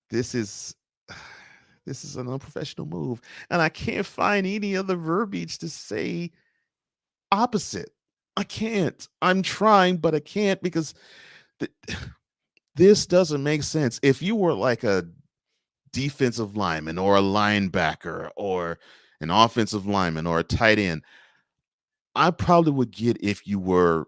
this is an unprofessional move. And I can't find any other verbiage to say opposite. I can't. I'm trying, but I can't because this doesn't make sense. If you were like a defensive lineman or a linebacker or an offensive lineman or a tight end, I probably would get if you were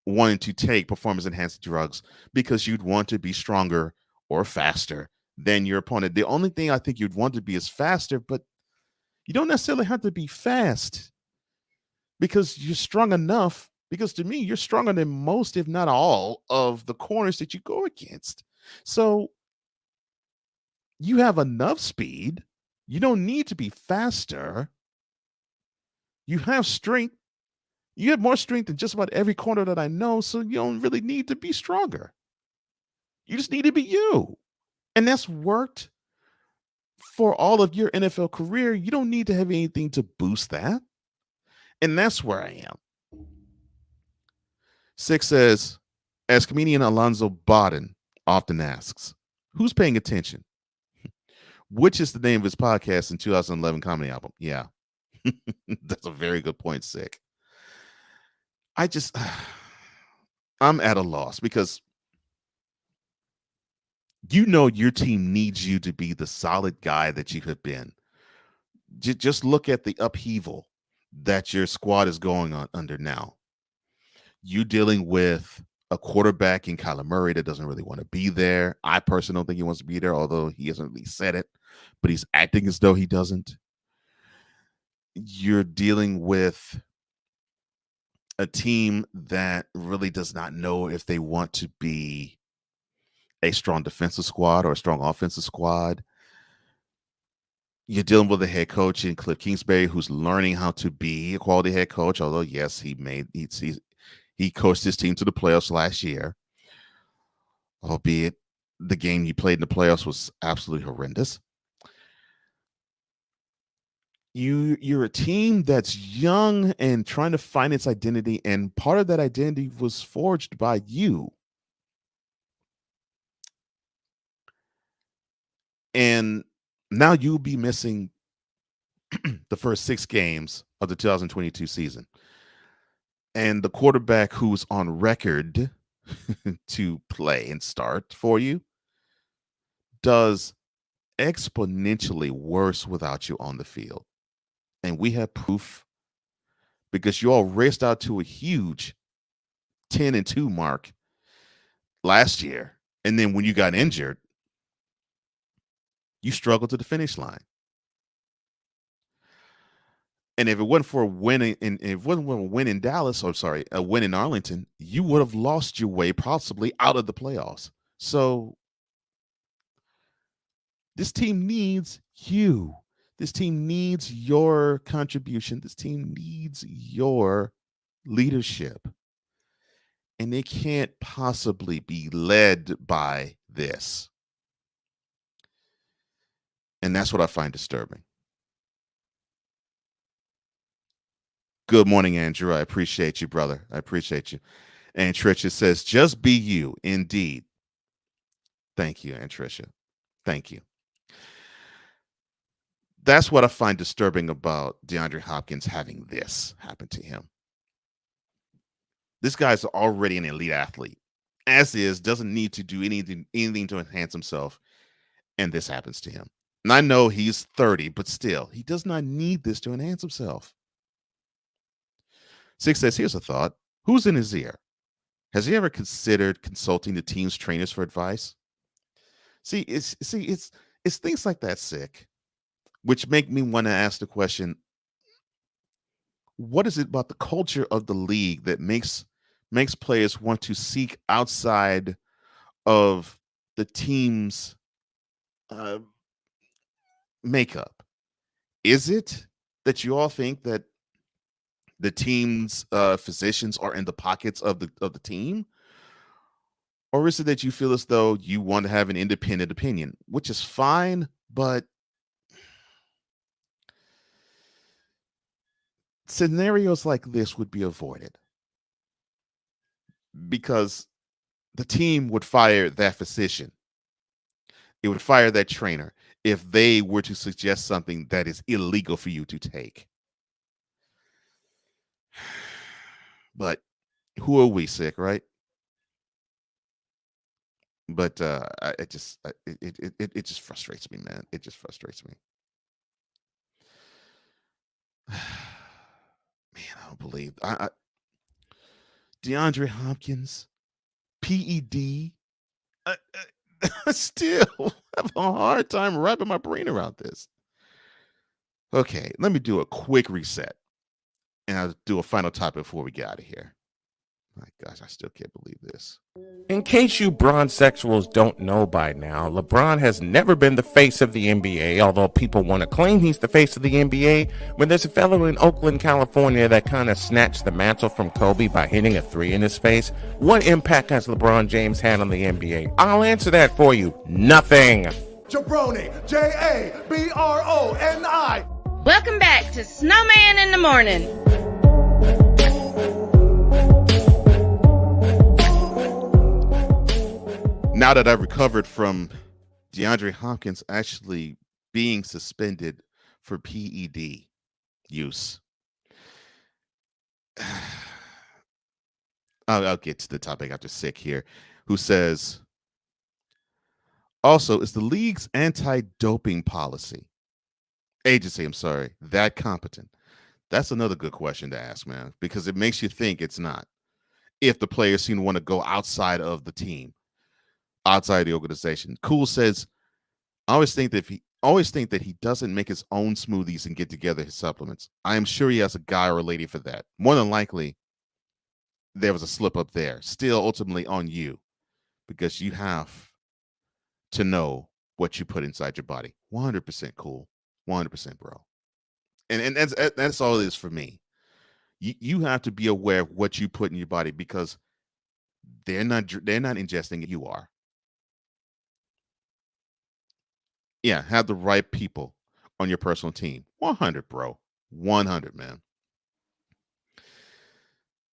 wanting to take performance enhancing drugs because you'd want to be stronger or faster than your opponent. The only thing I think you'd want to be is faster, but you don't necessarily have to be fast because you're strong enough. Because to me, you're stronger than most, if not all, of the corners that you go against. So you have enough speed. You don't need to be faster. You have strength. You have more strength than just about every corner that I know, so you don't really need to be stronger. You just need to be you. And that's worked for all of your NFL career. You don't need to have anything to boost that. And that's where I am. 6 says, as comedian Alonzo Bodden often asks, who's paying attention? Which is the name of his podcast and 2011 comedy album. Yeah, that's a very good point, Sick. I'm at a loss because you know your team needs you to be the solid guy that you have been. Just look at the upheaval that your squad is going on under now. You dealing with a quarterback in Kyler Murray that doesn't really want to be there. I personally don't think he wants to be there, although he hasn't really said it, but he's acting as though he doesn't. You're dealing with a team that really does not know if they want to be a strong defensive squad or a strong offensive squad. You're dealing with a head coach in Cliff Kingsbury who's learning how to be a quality head coach, although, yes, he coached his team to the playoffs last year, albeit the game you played in the playoffs was absolutely horrendous. You're a team that's young and trying to find its identity, and part of that identity was forged by you. And now you'll be missing the first 6 games of the 2022 season. And the quarterback who's on record to play and start for you does exponentially worse without you on the field. And we have proof because you all raced out to a huge 10-2 mark last year. And then when you got injured, you struggled to the finish line. And if it wasn't for a win in Dallas, or sorry, a win in Arlington, you would have lost your way possibly out of the playoffs. So this team needs you. This team needs your contribution. This team needs your leadership. And they can't possibly be led by this. And that's what I find disturbing. Good morning, Andrew. I appreciate you, brother. I appreciate you. And Tricia says, just be you. Indeed. Thank you, Aunt Tricia. Thank you. That's what I find disturbing about DeAndre Hopkins having this happen to him. This guy's already an elite athlete, as is, doesn't need to do anything to enhance himself, and this happens to him. And I know he's 30, but still, he does not need this to enhance himself. Six says, here's a thought. Who's in his ear? Has he ever considered consulting the team's trainers for advice? It's things like that, Sick, which make me want to ask the question, what is it about the culture of the league that makes players want to seek outside of the team's makeup? Is it that you all think that the team's physicians are in the pockets of the team? Or is it that you feel as though you want to have an independent opinion, which is fine, but scenarios like this would be avoided because the team would fire that physician. It would fire that trainer if they were to suggest something that is illegal for you to take. But who are we, Sick, right? But it just frustrates me, man. It just frustrates me. Man, I don't believe DeAndre Hopkins, PED. I still have a hard time wrapping my brain around this. Okay, let me do a quick reset, and I'll do a final topic before we get out of here. My gosh, I still can't believe this. In case you bronzexuals don't know by now, LeBron has never been the face of the NBA, although people want to claim he's the face of the NBA. When there's a fellow in Oakland, California that kind of snatched the mantle from Kobe by hitting a 3 in his face, what impact has LeBron James had on the NBA? I'll answer that for you. Nothing. Jabroni, Jabroni. Welcome back to Snowman in the Morning. Now that I've recovered from DeAndre Hopkins actually being suspended for PED use, I'll get to the topic after Sick here, who says, also, is the league's anti-doping policy, agency, that competent? That's another good question to ask, man, because it makes you think it's not. If the players seem to want to go outside of the team, outside the organization. Cool says, I always think that he doesn't make his own smoothies and get together his supplements. I am sure he has a guy or a lady for that. More than likely, there was a slip up there. Still ultimately on you, because you have to know what you put inside your body. 100% cool. 100% bro. And that's all it is for me. You have to be aware of what you put in your body, because they're not ingesting it. You are. Yeah, have the right people on your personal team. 100, bro. 100, man.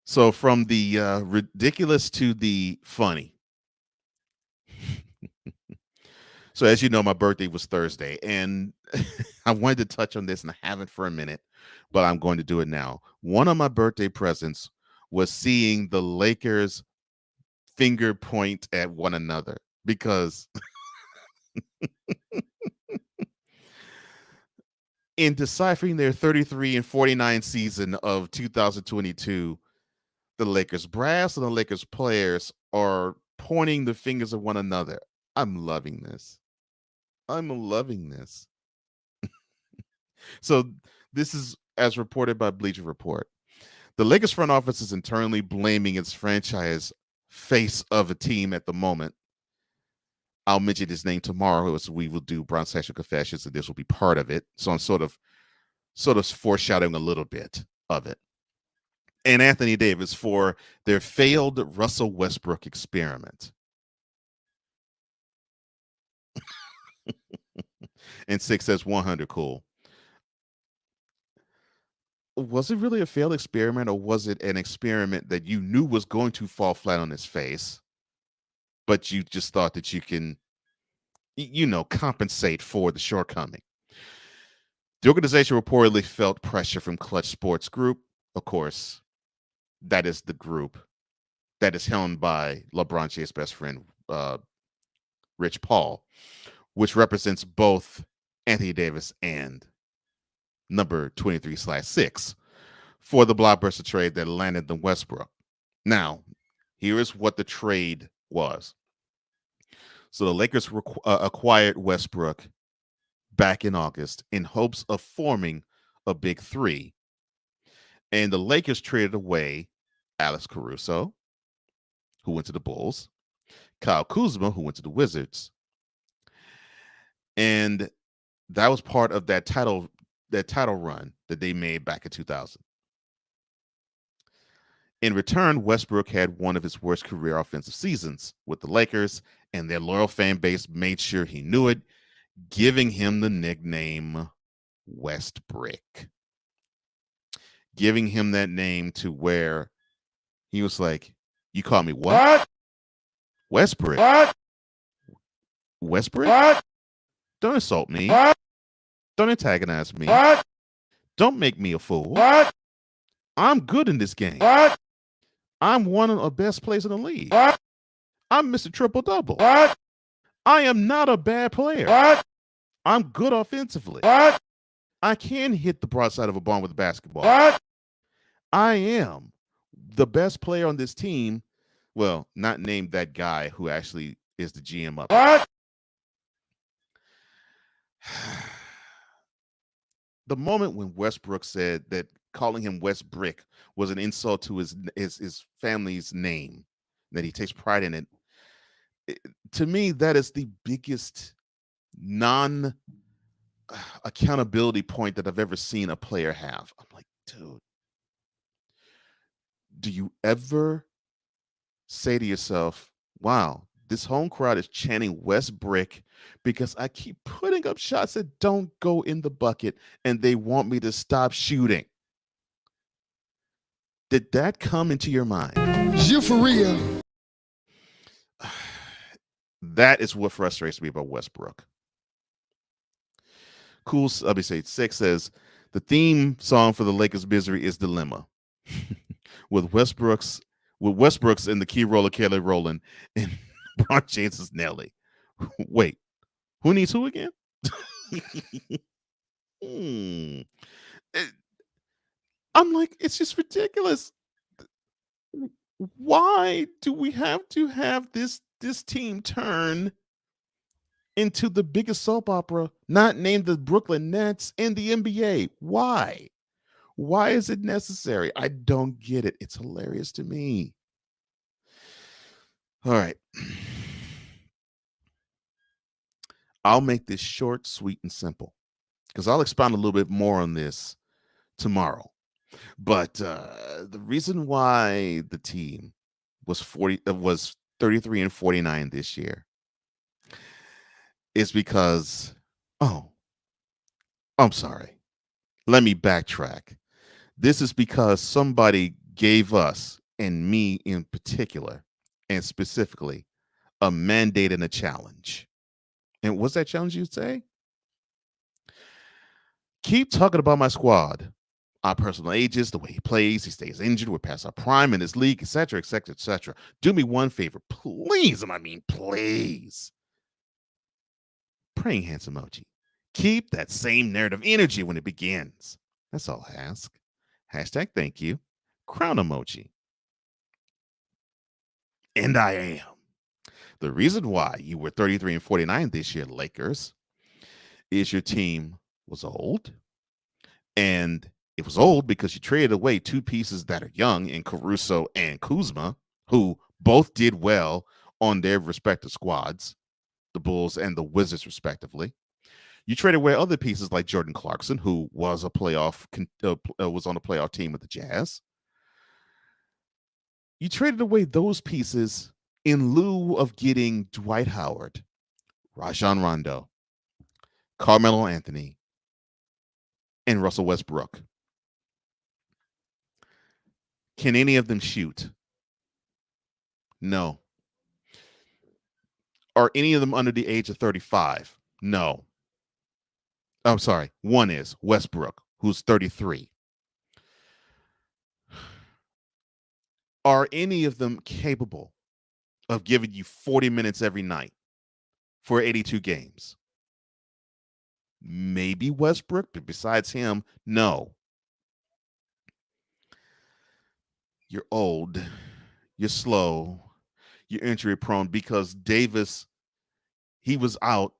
So from the ridiculous to the funny. So as you know, my birthday was Thursday, and I wanted to touch on this, and I haven't for a minute, but I'm going to do it now. One of my birthday presents was seeing the Lakers finger point at one another, because in deciphering their 33-49 season of 2022, the Lakers brass and the Lakers players are pointing the fingers at one another. I'm loving this. So this is as reported by Bleacher Report. The Lakers front office is internally blaming its franchise face of a team at the moment. I'll mention his name tomorrow as we will do Brown Sexual Confessions, and this will be part of it. So I'm sort of foreshadowing a little bit of it. And Anthony Davis for their failed Russell Westbrook experiment. And 6 says 100 cool. Was it really a failed experiment, or was it an experiment that you knew was going to fall flat on its face, but you just thought that you can, compensate for the shortcoming? The organization reportedly felt pressure from Clutch Sports Group. Of course, that is the group that is helmed by LeBron James' best friend, Rich Paul, which represents both Anthony Davis and number 23/6 for the blockbuster trade that landed the Westbrook. Now, here is what the trade was. So the Lakers acquired Westbrook back in August in hopes of forming a big three. And the Lakers traded away Alex Caruso, who went to the Bulls, Kyle Kuzma, who went to the Wizards. And that was part of that title run that they made back in 2000. In return, Westbrook had one of his worst career offensive seasons with the Lakers, and their loyal fan base made sure he knew it, giving him the nickname Westbrick. Giving him that name to where he was like, you call me what? Westbrick. What? Westbrick? What? Don't insult me. What? Don't antagonize me. What? Don't make me a fool. What? I'm good in this game. What? I'm one of the best players in the league. What? I'm Mr. Triple-Double. What? I am not a bad player. What? I'm good offensively. What? I can hit the broadside of a barn with a basketball. What? I am the best player on this team. Well, not named that guy who actually is the GM up. What? The moment when Westbrook said that calling him Westbrick was an insult to his family's name, that he takes pride in it, to me, that is the biggest non-accountability point that I've ever seen a player have. I'm like, dude, do you ever say to yourself, wow, this home crowd is chanting Westbrick because I keep putting up shots that don't go in the bucket and they want me to stop shooting? Did that come into your mind? You for real? That is what frustrates me about Westbrook. Cool, let me say, 6 says, the theme song for the Lakers' misery is Dilemma. with Westbrook's in the key role of Kelly Rowland and LeBron James' Nelly. Wait, who needs who again? I'm like, it's just ridiculous. Why do we have to have this team turn into the biggest soap opera not named the Brooklyn Nets in the NBA? Why? Why is it necessary? I don't get it. It's hilarious to me. All right. I'll make this short, sweet, and simple because I'll expound a little bit more on this tomorrow. But the reason why the team was 33-49 this year is because, I'm sorry. Let me backtrack. This is because somebody gave us, and me in particular, and specifically, a mandate and a challenge. And what's that challenge you'd say? Keep talking about my squad, our personal ages, the way he plays, he stays injured, we're past our prime in this league, etc., etc., etc. Do me one favor, please, and I mean please. Praying hands emoji. Keep that same narrative energy when it begins. That's all I ask. Hashtag thank you. Crown emoji. And I am. The reason why you were 33-49 this year, Lakers, is your team was old. And it was old because you traded away two pieces that are young in Caruso and Kuzma, who both did well on their respective squads, the Bulls and the Wizards, respectively. You traded away other pieces like Jordan Clarkson, who was a was on a playoff team with the Jazz. You traded away those pieces in lieu of getting Dwight Howard, Rajon Rondo, Carmelo Anthony, and Russell Westbrook. Can any of them shoot? No. Are any of them under the age of 35? No. I'm sorry. One is Westbrook, who's 33. Are any of them capable of giving you 40 minutes every night for 82 games? Maybe Westbrook, but besides him, no. You're old. You're slow. You're injury prone because Davis, he was out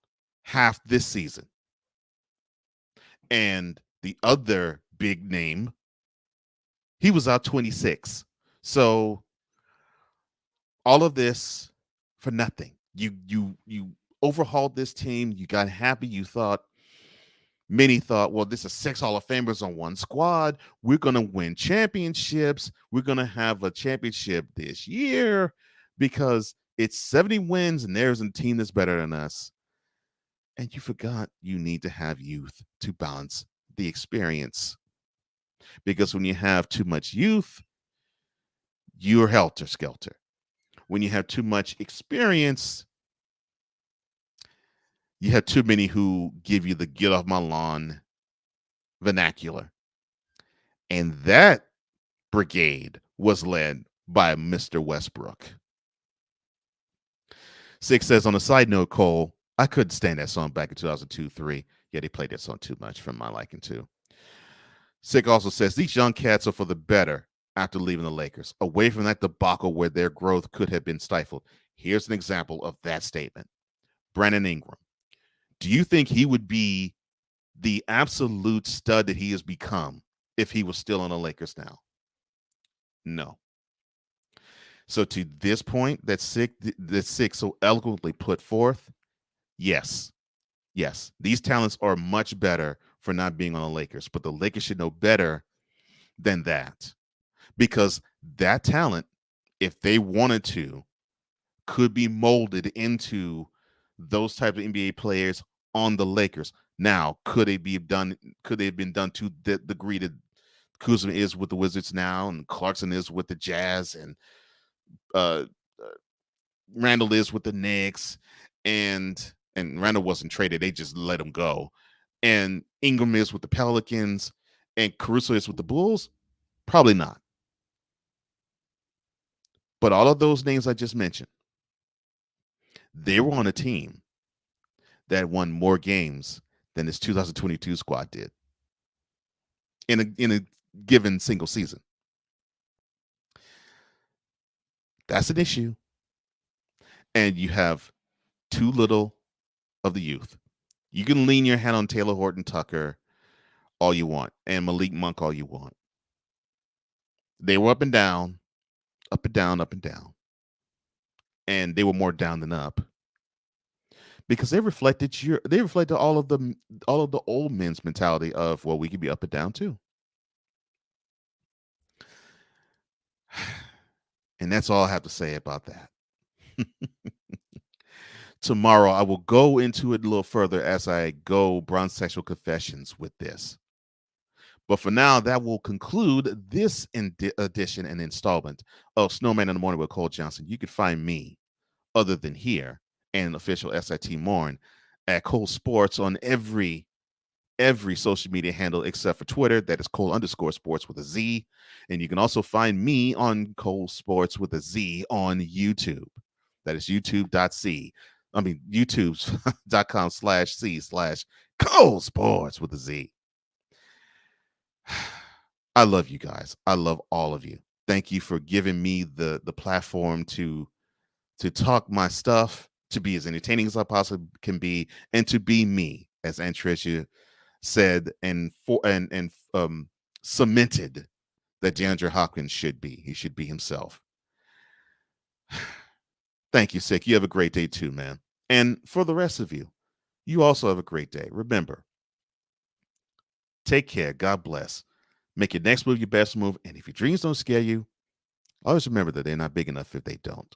half this season. And the other big name, he was out 26. So all of this for nothing. You overhauled this team. You got happy. Many thought, well, this is 6 Hall of Famers on one squad. We're going to win championships. We're going to have a championship this year because it's 70 wins and there's a team that's better than us. And you forgot you need to have youth to balance the experience. Because when you have too much youth, you're helter-skelter. When you have too much experience, you have too many who give you the get off my lawn vernacular. And that brigade was led by Mr. Westbrook. Six says, on a side note, Cole, I couldn't stand that song back in 2002-03. Yeah, they played that song too much for my liking too. Sick also says, these young cats are for the better after leaving the Lakers, away from that debacle where their growth could have been stifled. Here's an example of that statement. Brandon Ingram. Do you think he would be the absolute stud that he has become if he was still on the Lakers now? No. So to this point that Six so eloquently put forth, yes. These talents are much better for not being on the Lakers, but the Lakers should know better than that. Because that talent, if they wanted to, could be molded into those type of NBA players on the Lakers. Now, could it have been done to the degree that Kuzma is with the Wizards now, and Clarkson is with the Jazz, and Randall is with the Knicks, and Randall wasn't traded; they just let him go. And Ingram is with the Pelicans, and Caruso is with the Bulls. Probably not. But all of those names I just mentioned, they were on a team that won more games than this 2022 squad did in a given single season. That's an issue. And you have too little of the youth. You can lean your hand on Taylor Horton Tucker all you want and Malik Monk all you want. They were up and down, up and down, up and down. And they were more down than up. Because they reflected all of the old men's mentality of, well, we could be up and down too. And that's all I have to say about that. Tomorrow, I will go into it a little further as I go bronze sexual confessions with this. But for now, that will conclude this edition and installment of Snowman in the Morning with Cole Johnson. You can find me, other than here, and official SIT Morn at Cole Sports on every social media handle except for Twitter. That is Cole_sports with a Z. And you can also find me on Cole Sports with a Z on YouTube. That is youtube.com/C/Cole Sports with a Z. I love you guys. I love all of you. Thank you for giving me the platform to talk my stuff, to be as entertaining as I possibly can be, and to be me, as Aunt Tricia said and cemented that DeAndre Hopkins should be. He should be himself. Thank you, Sick. You have a great day too, man. And for the rest of you, you also have a great day. Remember, take care. God bless. Make your next move your best move. And if your dreams don't scare you, always remember that they're not big enough if they don't.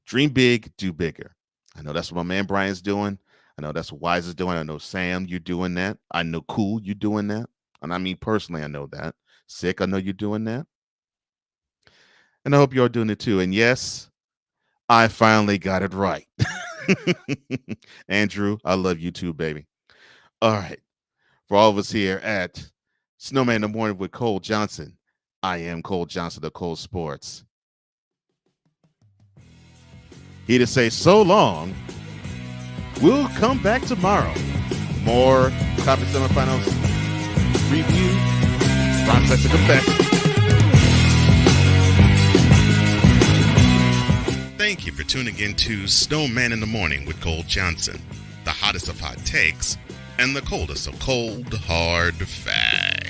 Dream big, do bigger. I know that's what my man Brian's doing. I know that's what Wise is doing. I know Sam, you're doing that. I know Cool, you're doing that. And I mean, personally, I know that. Sick, I know you're doing that. And I hope you're doing it too. And yes, I finally got it right. Andrew, I love you too, baby. All right. For all of us here at Snowman in the Morning with Cole Johnson, I am Cole Johnson of Cole Sports. Here to say so long. We'll come back tomorrow. More conference semifinals review. Ron Sexton Confession. Thank you for tuning in to Snowman in the Morning with Cole Johnson, the hottest of hot takes and the coldest of cold, hard facts.